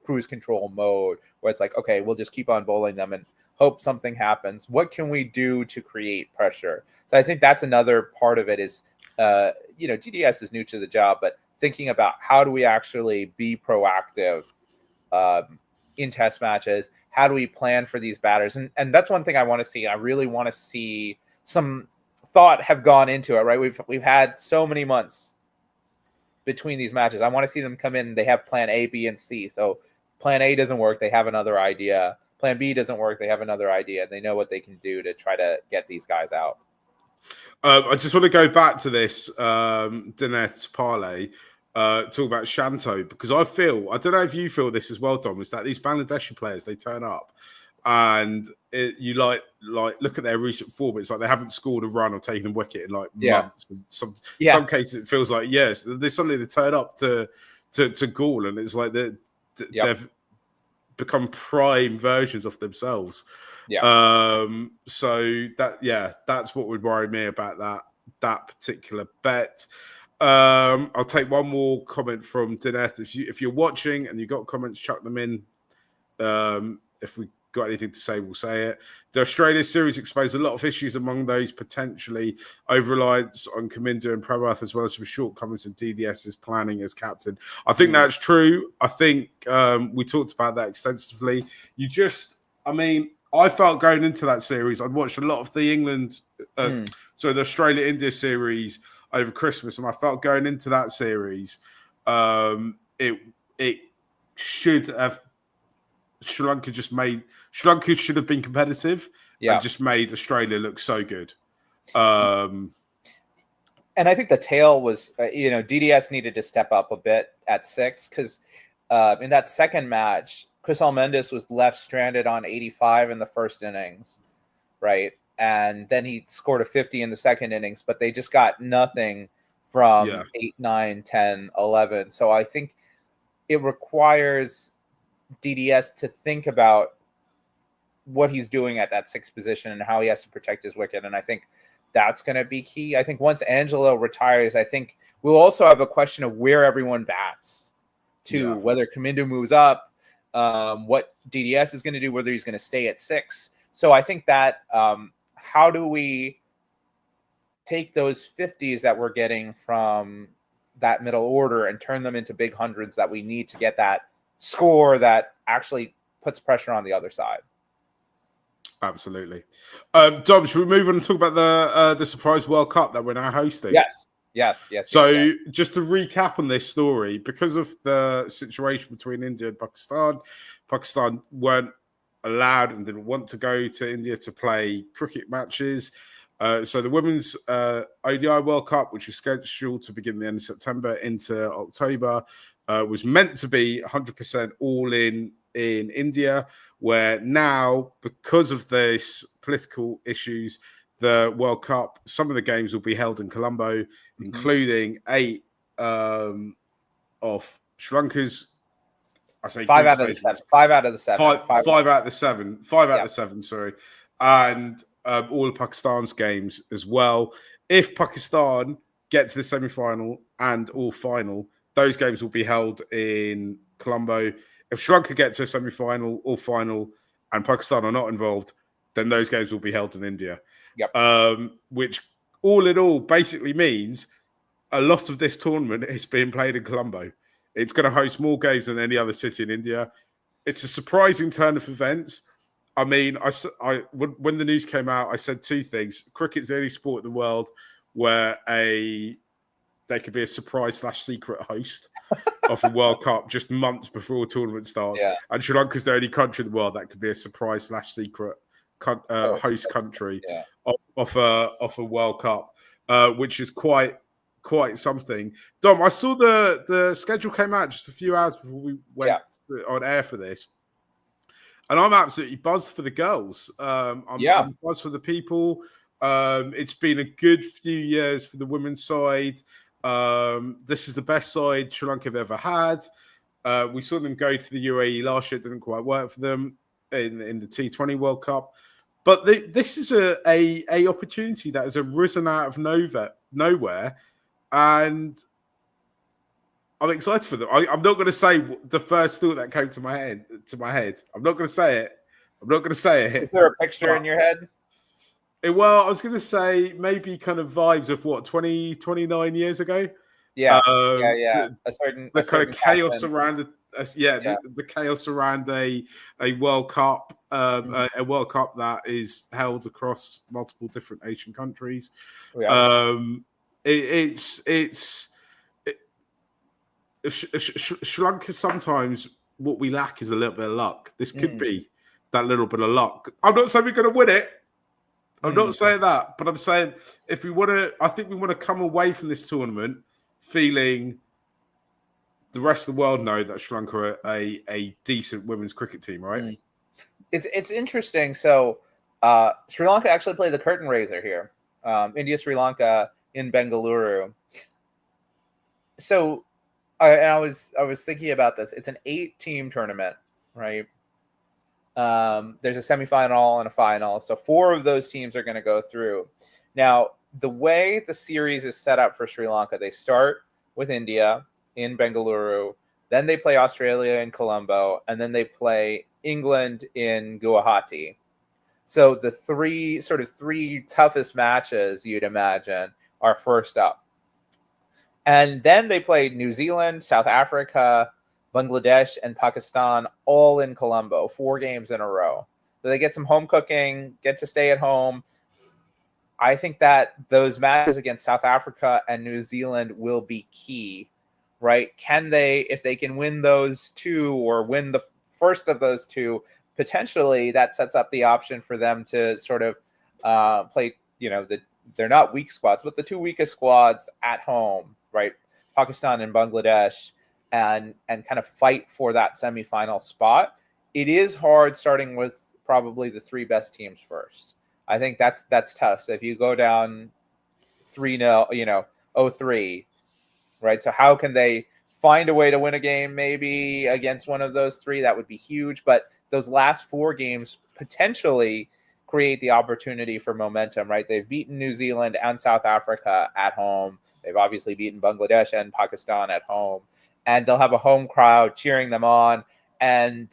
cruise control mode where it's like, okay, we'll just keep on bowling them and hope something happens. What can we do to create pressure? So I think that's another part of it is, DDS is new to the job, but thinking about how do we actually be proactive in test matches? How do we plan for these batters? And that's one thing I want to see. I really want to see some thought have gone into it, right? We've had so many months between these matches. I want to see them come in. They have plan A, B, and C. So plan A doesn't work. They have another idea. Plan B doesn't work. They have another idea. They know what they can do to try to get these guys out. I just want to go back to this Dimuth parlay, talk about Shanto, because I don't know if you feel this as well, Dom, is that these Bangladeshi players, they turn up and you look at their recent form. It's like they haven't scored a run or taken a wicket in months. In some cases, it feels like they suddenly turn up to Gaul, and it's like they've become prime versions of themselves. So that's what would worry me about that particular bet. I'll take one more comment from Dimuth. If you're watching and you've got comments, chuck them in. If we got anything to say, we'll say it. The Australia series exposed a lot of issues, among those potentially over-reliance on Kaminda and Pramath, as well as some shortcomings in DDS's planning as captain. I think that's true. I think we talked about that extensively. I felt going into that series, I'd watched a lot of the the Australia-India series over Christmas, and I felt going into that series, it should have Sri Lanka should have been competitive and just made Australia look so good. And I think the tail was, DDS needed to step up a bit at 6 because in that second match, Chris Almendis was left stranded on 85 in the first innings, right? And then he scored a 50 in the second innings, but they just got nothing from 8, 9, 10, 11. So I think it requires DDS to think about what he's doing at that 6th position and how he has to protect his wicket. And I think that's going to be key. I think once Angelo retires, I think we'll also have a question of where everyone bats to, whether Kaminda moves up, what DDS is going to do, whether he's going to stay at 6. So I think that how do we take those 50s that we're getting from that middle order and turn them into big hundreds that we need to get that score that actually puts pressure on the other side? Absolutely. Dom, should we move on and talk about the surprise World Cup that we're now hosting? Yes. So just to recap on this story, because of the situation between India and Pakistan weren't allowed and didn't want to go to India to play cricket matches. So the Women's ODI World Cup, which is scheduled to begin the end of September into October, was meant to be 100% all in India, where now, because of this political issues, the World Cup, some of the games will be held in Colombo, including 8 of Sri Lanka's. I say 5 out of the 7. 5 out of the 7. 5 out of the 7. 5 out of the 7. Sorry, and all of Pakistan's games as well. If Pakistan get to the semi-final and or final, those games will be held in Colombo. If Sri Lanka get to a semi-final or final and Pakistan are not involved, then those games will be held in India. Which all in all basically means a lot of this tournament is being played in Colombo. It's going to host more games than any other city in India. It's a surprising turn of events. I mean, when the news came out, I said 2 things. Cricket's the only sport in the world where they could be a surprise/secret host of a World Cup just months before a tournament starts. And Sri Lanka's the only country in the world that could be a surprise/secret host country of a World Cup, which is quite quite something. Dom, I saw the schedule came out just a few hours before we went on air for this, and I'm absolutely buzzed for the girls. I'm buzzed for the people. It's been a good few years for the women's side. This is the best side Sri Lanka have ever had. We saw them go to the UAE last year. It didn't quite work for them in the T20 World Cup. But this is a opportunity that has arisen out of nowhere. And I'm excited for them. I'm not going to say the first thought that came to my head. I'm not going to say it. Is there a picture in your head? Well, I was going to say maybe kind of vibes of 29 years ago. Yeah, The kind of chaos around the chaos around a World Cup, a World Cup that is held across multiple different Asian countries. Yeah. Sri Lanka, sometimes what we lack is a little bit of luck. This could be that little bit of luck. I'm not saying we're going to win it. I'm not saying that, but I'm saying if we want to, I think we want to come away from this tournament feeling the rest of the world know that Sri Lanka are a decent women's cricket team, right? It's interesting. So Sri Lanka actually played the curtain raiser here. India, Sri Lanka in Bengaluru. So I was thinking about this. It's an 8-team tournament, right? There's a semifinal and a final. So 4 of those teams are going to go through. Now, the way the series is set up for Sri Lanka, they start with India in Bengaluru, then they play Australia in Colombo, and then they play England in Guwahati. So the three toughest matches you'd imagine are first up. And then they play New Zealand, South Africa, Bangladesh, and Pakistan all in Colombo, 4 games in a row. So they get some home cooking, get to stay at home. I think that those matches against South Africa and New Zealand will be key, right? Can they, if they can win those 2 or win the first of those 2, potentially that sets up the option for them to sort of play, they're not weak squads, but the 2 weakest squads at home, right? Pakistan and Bangladesh. And kind of fight for that semifinal spot. It is hard starting with probably the 3 best teams first. I think that's tough. So if you go down 3-0, 0-3, right? So how can they find a way to win a game maybe against one of those 3? That would be huge. But those last 4 games potentially create the opportunity for momentum, right? They've beaten New Zealand and South Africa at home. They've obviously beaten Bangladesh and Pakistan at home. And they'll have a home crowd cheering them on. And,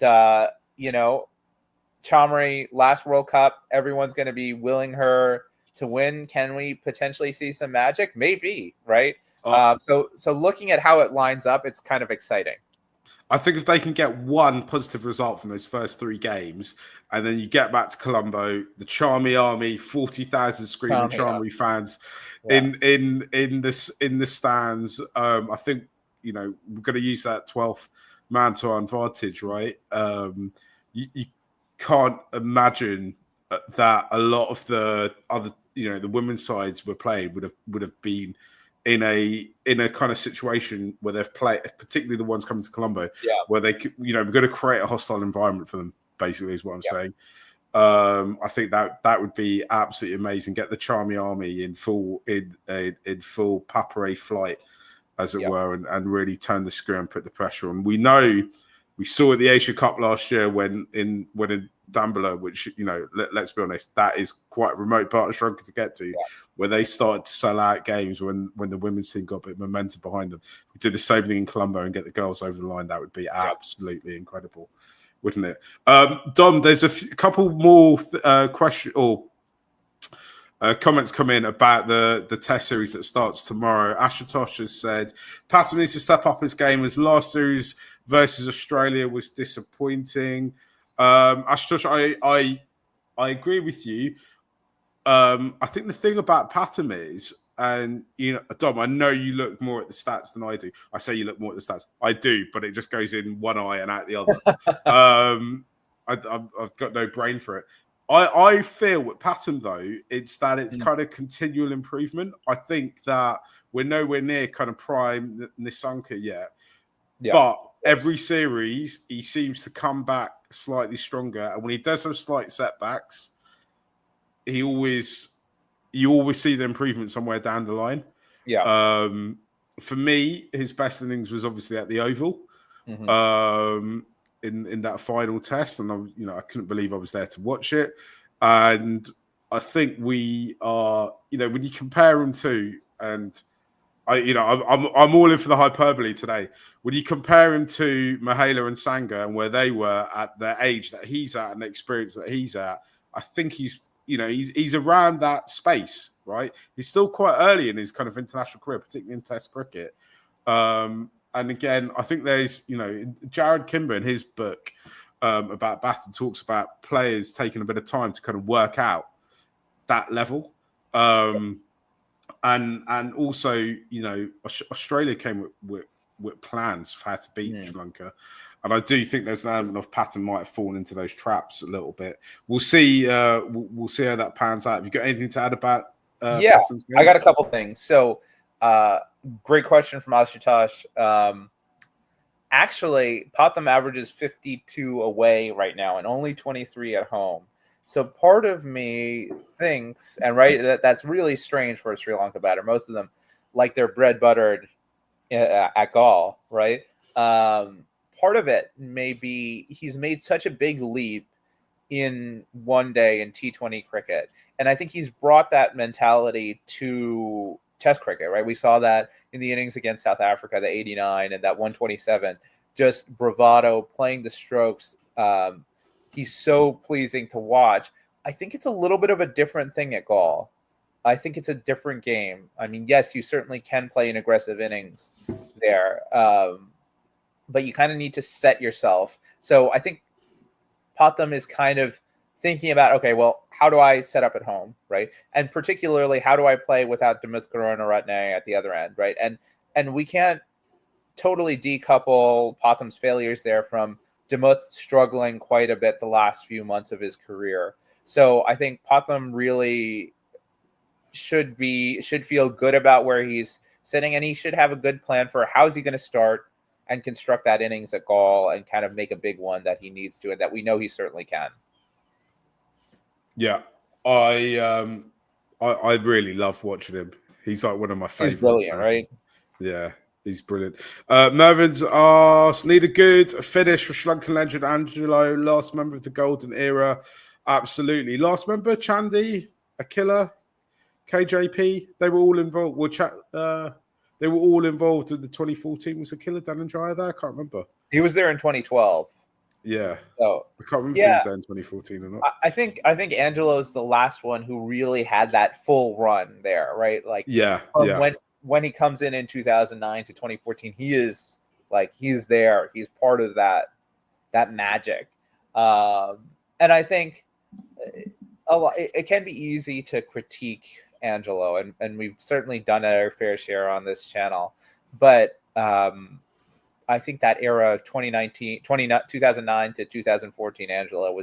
Chamari, last World Cup, everyone's going to be willing her to win. Can we potentially see some magic? Maybe, right? So looking at how it lines up, it's kind of exciting. I think if they can get one positive result from those first 3 games, and then you get back to Colombo, the Charmy Army, 40,000 screaming Charmy fans in the stands. I think we're going to use that 12th man to our advantage, right? You can't imagine that a lot of the other, the women's sides we're playing would have been in a kind of situation where they've played, particularly the ones coming to Colombo, where they could, we're going to create a hostile environment for them. Basically, is what I'm saying. I think that would be absolutely amazing. Get the Charmy Army in full Papare flight, as it were, and really turn the screw and put the pressure on. We saw at the Asia Cup last year when in Dambulla, which let's be honest, that is quite a remote part of Sri Lanka to get to, where they started to sell out games when the women's team got a bit of momentum behind them. We did the same thing in Colombo and get the girls over the line. That would be absolutely incredible, wouldn't it? Dom, there's a couple more questions or comments come in about the test series that starts tomorrow. Ashutosh has said Patton needs to step up his game as last series versus Australia was disappointing. Ashutosh, I agree with you. I think the thing about Patton is, and Dom, I know you look more at the stats than I do. I say you look more at the stats. I do, but it just goes in one eye and out the other. I've got no brain for it. I feel with Patton though, it's that it's kind of continual improvement. I think that we're nowhere near kind of prime Nisanka yet. Yeah, but every series he seems to come back slightly stronger, and when he does have slight setbacks, you always see the improvement somewhere down the line. Yeah. For me, his best innings was obviously at the Oval. In that final test, and I couldn't believe I was there to watch it. And I think we are, when you compare him to, and I'm all in for the hyperbole today. When you compare him to Mahela and Sangha and where they were at the age that he's at and the experience that he's at, I think he's around that space, right? He's still quite early in his kind of international career, particularly in Test cricket. And again, I think there's, Jared Kimber in his book about batting talks about players taking a bit of time to kind of work out that level. And also, Australia came with plans for how to beat Sri Lanka. And I do think there's an element of Patton might have fallen into those traps a little bit. We'll see. We'll see how that pans out. Have you got anything to add about? Patton's game? I got a couple things. So, great question from Ashutosh. Actually, Potham averages 52 away right now and only 23 at home. So part of me thinks, and that's really strange for a Sri Lanka batter. Most of them, like they're bread buttered at Gaul, right? Part of it may be he's made such a big leap in one day in T20 cricket. And I think he's brought that mentality to Test cricket, right? We saw that in the innings against South Africa, the 89 and that 127, just bravado, playing the strokes. He's so pleasing to watch. I think it's a little bit of a different thing at Gaul. I think it's a different game. I mean, yes, you certainly can play an aggressive innings there, but you kind of need to set yourself. So I think Potham is kind of thinking about, okay, well, how do I set up at home, right? And particularly, how do I play without Dimuth Karunaratne at the other end, right? And we can't totally decouple Potham's failures there from Dimuth struggling quite a bit the last few months of his career. So I think Potham really should feel good about where he's sitting, and he should have a good plan for how's he going to start and construct that innings at Gaul and kind of make a big one that he needs to, and that we know he certainly can. Yeah, I really love watching him. He's like one of my favorites. He's brilliant, right? Yeah, he's brilliant. Mervin's asked, need a good finish for Sri Lankan legend Angelo, last member of the golden era. Absolutely. Last member, Chandy, Akila, KJP, they were all involved. They were all involved in the 2014. Was Akila Dhananjaya there? I can't remember. He was there in 2012. Yeah. So I can't remember if he was there in 2014 or not. I think Angelo's the last one who really had that full run there, right? Like when he comes in 2009 to 2014, he is like he's there. He's part of that magic. And I think it can be easy to critique Angelo, and we've certainly done our fair share on this channel, but I think that era of 2009 to 2014 Angelo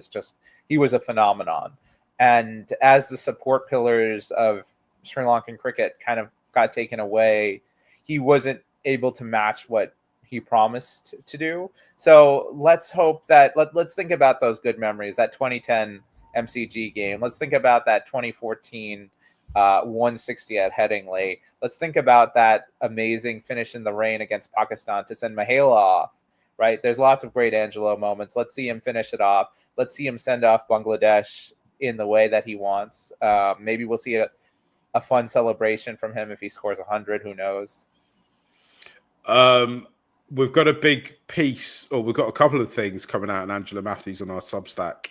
he was a phenomenon. And as the support pillars of Sri Lankan cricket kind of got taken away, he wasn't able to match what he promised to do. So let's hope that let's think about those good memories, that 2010 MCG game. Let's think about that 2014 160 at Headingley. Let's think about that amazing finish in the rain against Pakistan to send Mahela off, right? There's lots of great Angelo moments. Let's see him finish it off. Let's see him send off Bangladesh in the way that he wants. Maybe we'll see a fun celebration from him if he scores 100. Who knows? We've got a big piece, or we've got a couple of things coming out in Angela Mathews on our Substack,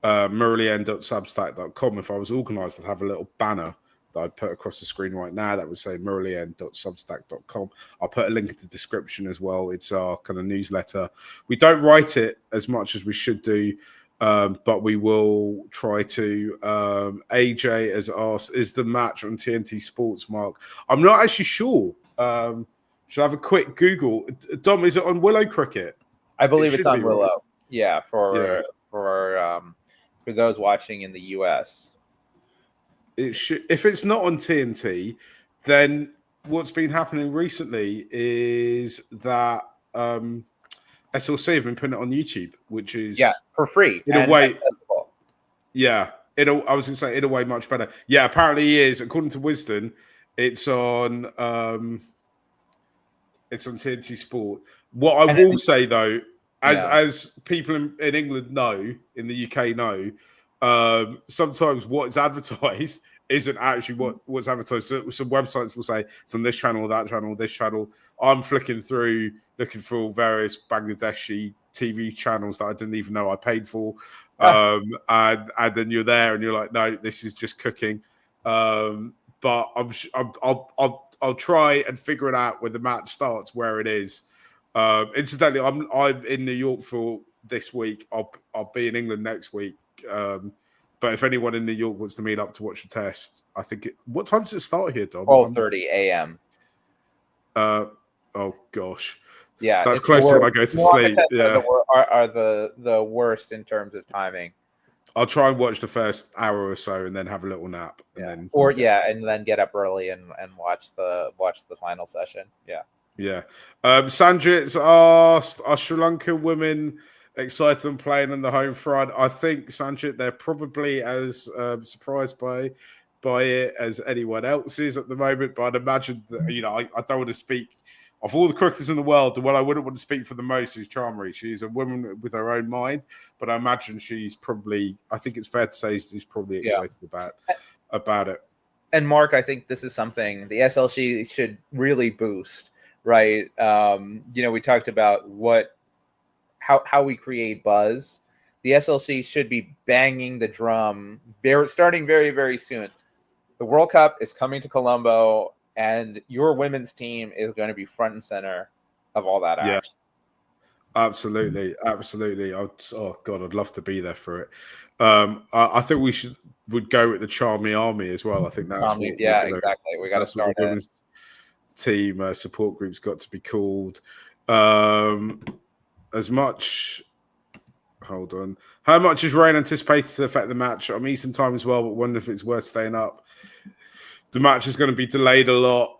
muraliend.substack.com. If I was organised, I'd have a little banner that I'd put across the screen right now that would say muraliend.substack.com. I'll put a link in the description as well. It's our kind of newsletter. We don't write it as much as we should do, but we will try to. AJ has asked, is the match on TNT Sports, Mark? I'm not actually sure. Should I have a quick Google? Dom, is it on Willow Cricket? I believe it's on Willow. Right? Yeah, for for those watching in the US? It should, if it's not on TNT, then what's been happening recently is that SLC have been putting it on YouTube, which is for free in a and way, accessible. yeah. I was going to say in a way much better. Yeah, apparently it is. According to Wisdom, it's on TNT Sport. What I will say though, as people in England know, in the UK know, sometimes what's advertised isn't actually what's advertised. So some websites will say it's on this channel, that channel, this channel. I'm flicking through looking for various Bangladeshi TV channels that I didn't even know I paid for. And then you're there and you're like, no, this is just cooking. But I'll try and figure it out when the match starts where it is. Incidentally, I'm in New York for this week. I'll be in England next week. But if anyone in New York wants to meet up to watch the test, I think what time does it start here, Dom? 12:30 a.m. Oh gosh. Yeah, that's close to when I go to sleep. Yeah, are the worst in terms of timing. I'll try and watch the first hour or so, and then have a little nap, and then and then get up early and watch the final session. Yeah. Sanjit's asked, are Sri Lankan women excited and playing on the home front? I think Sanjit, they're probably as surprised by it as anyone else is at the moment. But I'd imagine that I don't want to speak. Of all the cricketers in the world, the one I wouldn't want to speak for the most is Charmery. She's a woman with her own mind, but I imagine she's probably, I think it's fair to say she's probably excited about it. And Mark, I think this is something the SLC should really boost, right? We talked about how we create buzz. The SLC should be banging the drum starting very, very soon. The World Cup is coming to Colombo, and your women's team is going to be front and center of all that action. Yeah, absolutely. Oh God, I'd love to be there for it. I think would go with the Charmy Army as well. I think that's exactly. We got to start the women's team support group's got to be called. As much. Hold on. How much is rain anticipated to affect the match? I'm Eastern time as well, but wonder if it's worth staying up. The match is going to be delayed a lot.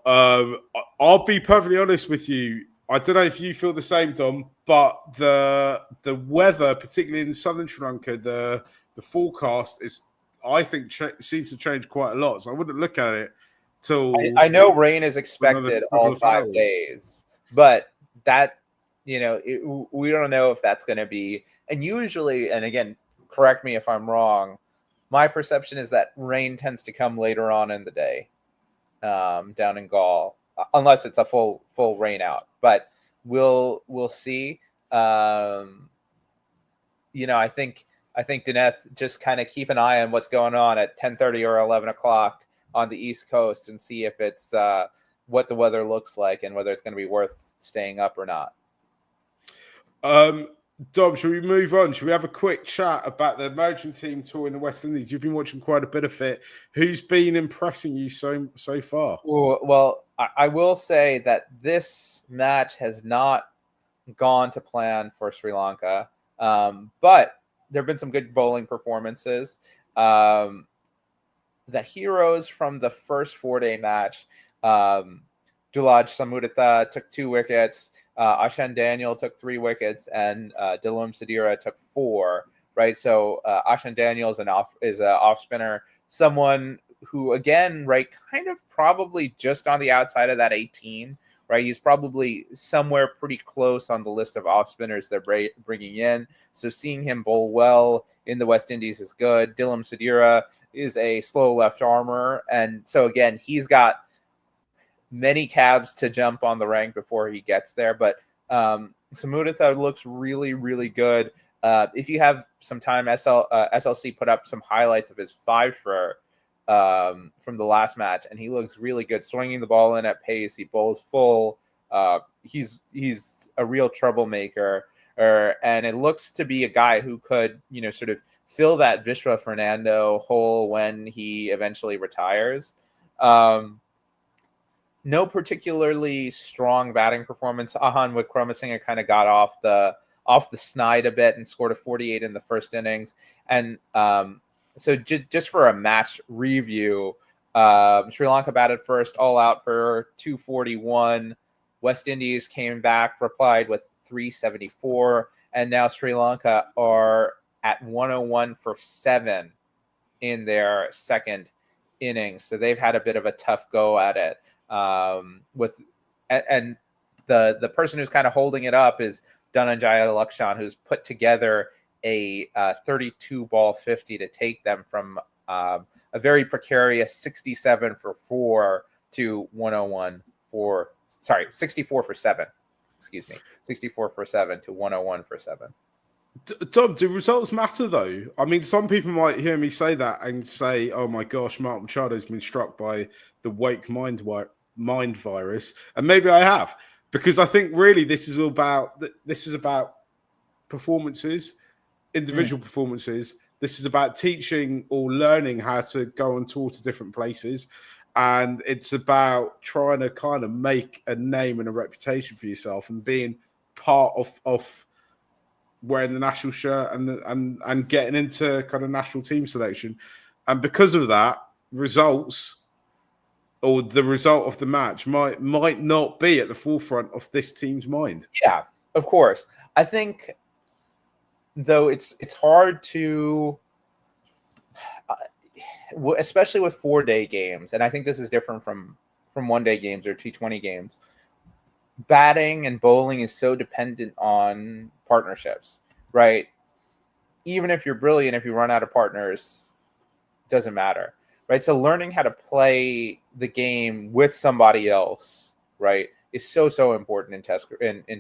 I'll be perfectly honest with you. I don't know if you feel the same, Dom, but the weather, particularly in southern Sri Lanka, the forecast is, I think, seems to change quite a lot. So I wouldn't look at it till. I know rain is expected all 5 days, but that we don't know if that's going to be. And usually, and again, correct me if I'm wrong, my perception is that rain tends to come later on in the day down in Gaul, unless it's a full rain out. But we'll see. I think Dineth, just kind of keep an eye on what's going on at 10:30 or 11 o'clock on the East Coast and see if it's what the weather looks like and whether it's going to be worth staying up or not. Dom, should we move on? Should we have a quick chat about the emerging team tour in the West Indies? You've been watching quite a bit of it. Who's been impressing you so far? Well, I will say that this match has not gone to plan for Sri Lanka, but there have been some good bowling performances. The heroes from the first 4-day match, Dulaj Samudita took 2 wickets. Ashan Daniel took 3 wickets, and Dilum Sadira took 4. Right, so Ashan Daniel is an off spinner, someone who, again, right, kind of probably just on the outside of that 18. Right, he's probably somewhere pretty close on the list of off spinners they're bringing in. So seeing him bowl well in the West Indies is good. Dilum Sadira is a slow left armer, and so again, he's got many cabs to jump on the rank before he gets there, but Samudita looks really, really good. If you have some time, SLC put up some highlights of his 5 from the last match, and he looks really good, swinging the ball in at pace. He bowls full. He's a real troublemaker, and it looks to be a guy who could, sort of fill that Vishwa Fernando hole when he eventually retires. No particularly strong batting performance. Ahan Wickramasinghe kind of got off off the snide a bit and scored a 48 in the first innings. And so just for a match review, Sri Lanka batted first, all out for 241. West Indies came back, replied with 374, and now Sri Lanka are at 101 for 7 in their second innings. So they've had a bit of a tough go at it. And the person who's kind of holding it up is Dhananjaya Lakshan, who's put together a 32 ball 50 to take them from a very precarious 67 for 4 to 101 for 64 for 7. Excuse me, 64 for 7 to 101 for 7. Tom, do results matter though? I mean, some people might hear me say that and say, "Oh my gosh, Mark Machado's been struck by the wake mind virus," and maybe I have, because I think really this is about performances, individual performances. This is about teaching or learning how to go on tour to different places, and it's about trying to kind of make a name and a reputation for yourself and being part of wearing the national shirt and getting into kind of national team selection. And because of that, results or the result of the match might not be at the forefront of this team's mind. Yeah, of course. I think, though, it's hard to, especially with 4-day games, and I think this is different from 1-day games or T20 games. Batting and bowling is so dependent on partnerships, right? Even if you're brilliant, if you run out of partners, doesn't matter, right? So learning how to play the game with somebody else, right, is so important in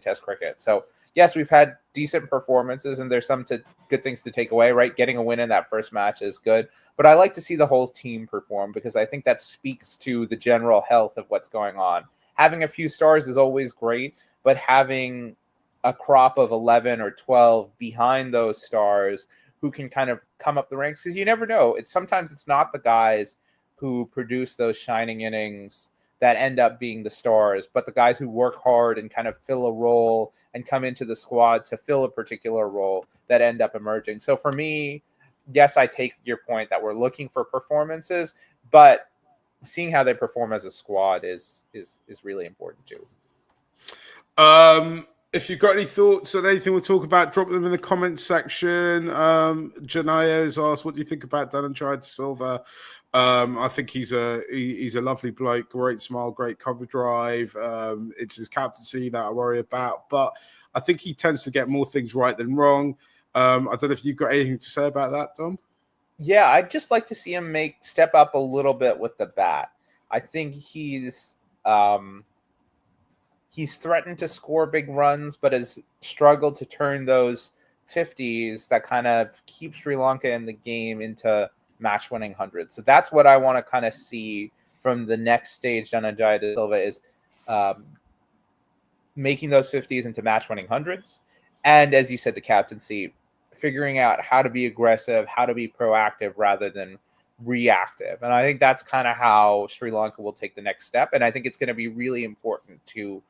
test cricket. So yes, we've had decent performances, and there's some good things to take away, right? Getting a win in that first match is good, but I like to see the whole team perform because I think that speaks to the general health of what's going on. Having a few stars is always great, but having a crop of 11 or 12 behind those stars who can kind of come up the ranks, because you never know. Sometimes it's not the guys who produce those shining innings that end up being the stars, but the guys who work hard and kind of fill a role and come into the squad to fill a particular role that end up emerging. So for me, yes, I take your point that we're looking for performances, but seeing how they perform as a squad is really important too. If you've got any thoughts on anything we'll talk about, drop them in the comments section. Janaya has asked, what do you think about Dhananjaya Silva? I think he's a lovely bloke, great smile, great cover drive. It's his captaincy that I worry about, but I think he tends to get more things right than wrong. I don't know if you've got anything to say about that, Dom. Yeah, I'd just like to see him step up a little bit with the bat. I think he's threatened to score big runs, but has struggled to turn those 50s that kind of keep Sri Lanka in the game into match-winning hundreds. So that's what I want to kind of see from the next stage. Dhananjaya Silva is making those 50s into match-winning hundreds, and as you said, the captaincy, figuring out how to be aggressive, how to be proactive rather than reactive. And I think that's kind of how Sri Lanka will take the next step. And I think it's going to be really important to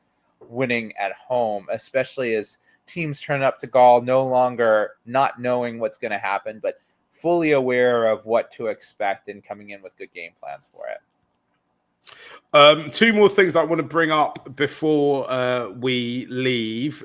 winning at home, especially as teams turn up to Gaul no longer not knowing what's going to happen, but fully aware of what to expect and coming in with good game plans for it. Two more things I want to bring up before we leave.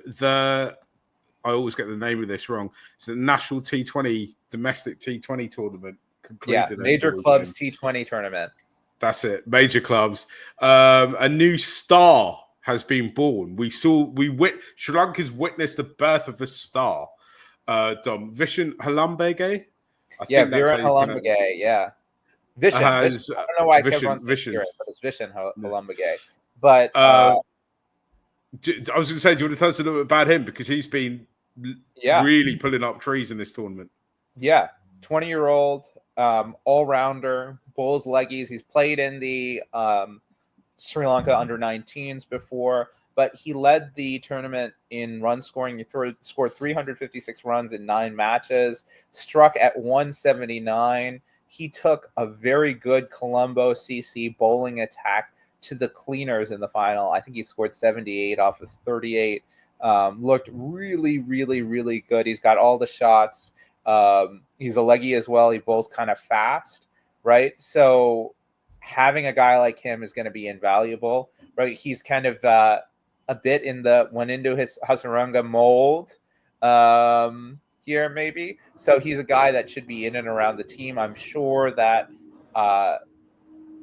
I always get the name of this wrong. It's the National T20 Domestic T20 Tournament. Yeah, Major Clubs T20 Tournament. That's it, Major Clubs. A new star has been born. Sri Lanka's witnessed the birth of a star. Dom, Vishen Halambege? Viren Halambege, yeah. Vishen. I don't know why everyone's Vishen, but it's Vishen Halambege. But I was going to say, do you want to tell us a little bit about him? Because he's been really pulling up trees in this tournament. Yeah, 20-year-old, all-rounder, bowls leggies. He's played in the Sri Lanka under-19s before, but he led the tournament in run scoring. He scored 356 runs in 9 matches, struck at 179. He took a very good Colombo CC bowling attack to the cleaners in the final. I think he scored 78 off of 38. Looked really, really, really good. He's got all the shots. He's a leggy as well. He bowls kind of fast, right? So having a guy like him is going to be invaluable, right? He's kind of a bit in the went into his Hasaranga mold here, maybe. So he's a guy that should be in and around the team. I'm sure that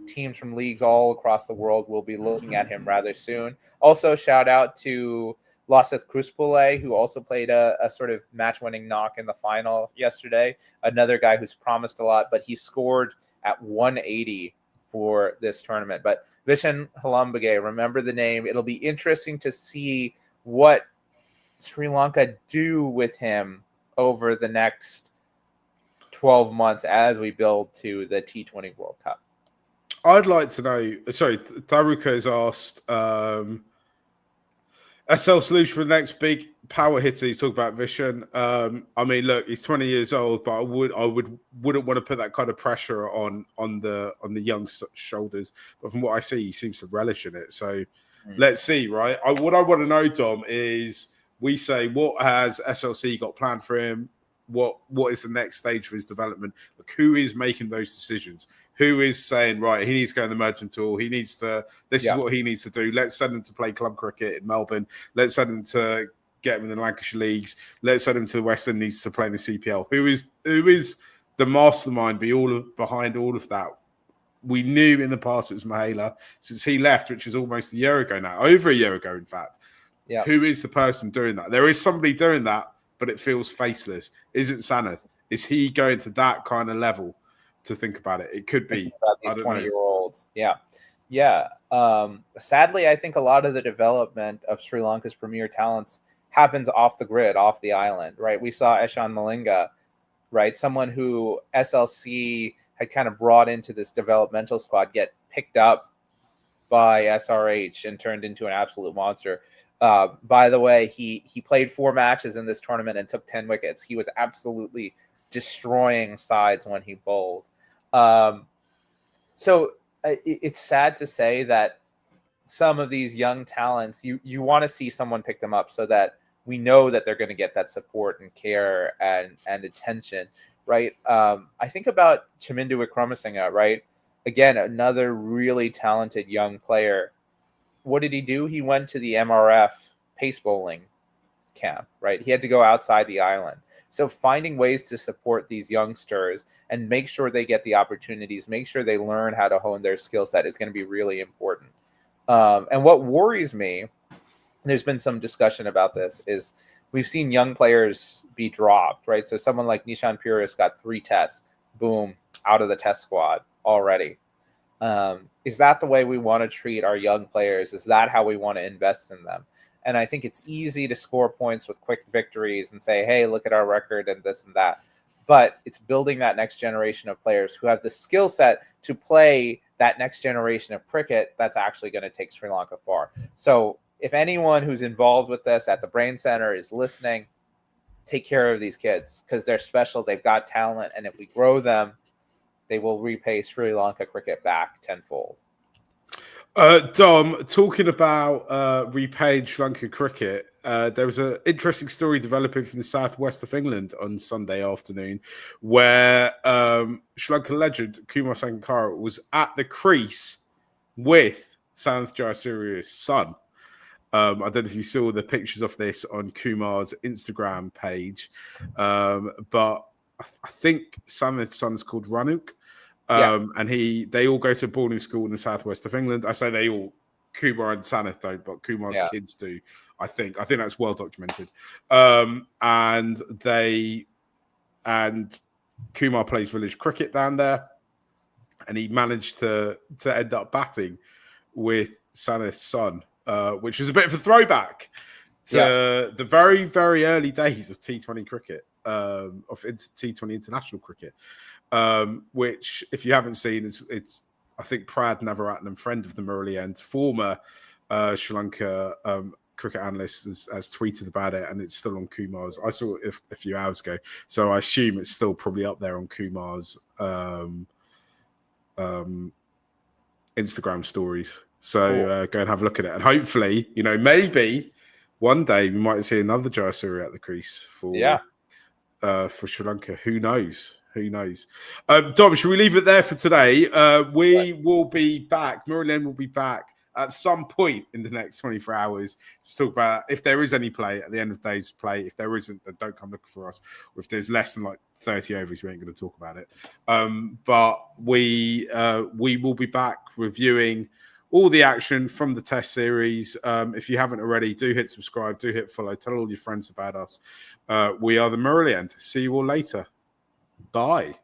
teams from leagues all across the world will be looking at him rather soon. Also, shout out to Laseth Kruspole, who also played a sort of match-winning knock in the final yesterday. Another guy who's promised a lot, but he scored at 180 for this tournament. But Vishen Halambage, remember the name. It'll be interesting to see what Sri Lanka do with him over the next 12 months as we build to the T20 World Cup. I'd like to know. Sorry, Daruka has asked SL solution for the next big power hitter. He's talking about Vishen. I mean, look, he's 20 years old, but I wouldn't want to put that kind of pressure on the young shoulders. But from what I see, he seems to relish in it. So let's see, right? What I want to know, Dom, is we say what has SLC got planned for him? What is the next stage for his development? Like, who is making those decisions? Who is saying, right, he needs to go on the merchant tour. He needs to, this is what he needs to do. Let's send him to play club cricket in Melbourne. Let's send him to get him in the Lancashire leagues. Let's send him to the West Indies to play in the CPL. Who is the mastermind behind all of that? We knew in the past it was Mahela since he left, which is almost a year ago now, over a year ago, in fact. Yeah. Who is the person doing that? There is somebody doing that, but it feels faceless. Is it Sanath? Is he going to that kind of level? To think about it, it could be about these 20-year-olds. Yeah. Sadly, I think a lot of the development of Sri Lanka's premier talents happens off the grid, off the island, right? We saw Eshan Malinga, right? Someone who SLC had kind of brought into this developmental squad, get picked up by SRH and turned into an absolute monster. By the way, he played 4 matches in this tournament and took 10 wickets. He was absolutely destroying sides when he bowled. So it's sad to say that some of these young talents, you want to see someone pick them up so that we know that they're going to get that support and care and attention, right? I think about Chamindu Wickramasinghe, right? Again, another really talented young player. What did he do? He went to the MRF pace bowling camp, right? He had to go outside the island. So finding ways to support these youngsters and make sure they get the opportunities, make sure they learn how to hone their skill set is going to be really important. And what worries me, there's been some discussion about this, is we've seen young players be dropped, right? So someone like Nishan Puris got 3 tests, boom, out of the test squad already. Is that the way we want to treat our young players? Is that how we want to invest in them? And I think it's easy to score points with quick victories and say, hey, look at our record and this and that. But it's building that next generation of players who have the skill set to play that next generation of cricket that's actually going to take Sri Lanka far. So if anyone who's involved with this at the Brain Center is listening, take care of these kids because they're special. They've got talent. And if we grow them, they will repay Sri Lanka cricket back tenfold. Dom, talking about repaying Sri Lanka cricket, there was an interesting story developing from the southwest of England on Sunday afternoon where Sri Lankan legend Kumar Sangakkara was at the crease with Sanath Jayasuriya's son. I don't know if you saw the pictures of this on Kumar's Instagram page, but I think Sanath's son is called Ranuk. And they all go to boarding school in the southwest of England. I say they all, Kumar and Sanath don't, but Kumar's kids do. I think that's well documented. And Kumar plays village cricket down there, and he managed to end up batting with Sanath's son, which was a bit of a throwback to the very, very early days of T20 cricket, of T20 international cricket. Which, if you haven't seen, it's I think Prad Navaratnam, friend of the Murali End, former Sri Lanka cricket analyst, has tweeted about it, and it's still on Kumar's. I saw it a few hours ago, so I assume it's still probably up there on Kumar's Instagram stories. So go and have a look at it, and hopefully, maybe one day we might see another Jayasuriya at the crease for Sri Lanka. Who knows? Who knows? Dom, should we leave it there for today? We will be back. Murali End will be back at some point in the next 24 hours to talk about if there is any play at the end of the day's play. If there isn't, then don't come looking for us. Or if there's less than like 30 overs, we ain't going to talk about it. But we will be back reviewing all the action from the test series. If you haven't already, do hit subscribe, do hit follow, tell all your friends about us. We are the Murali End. See you all later. Bye.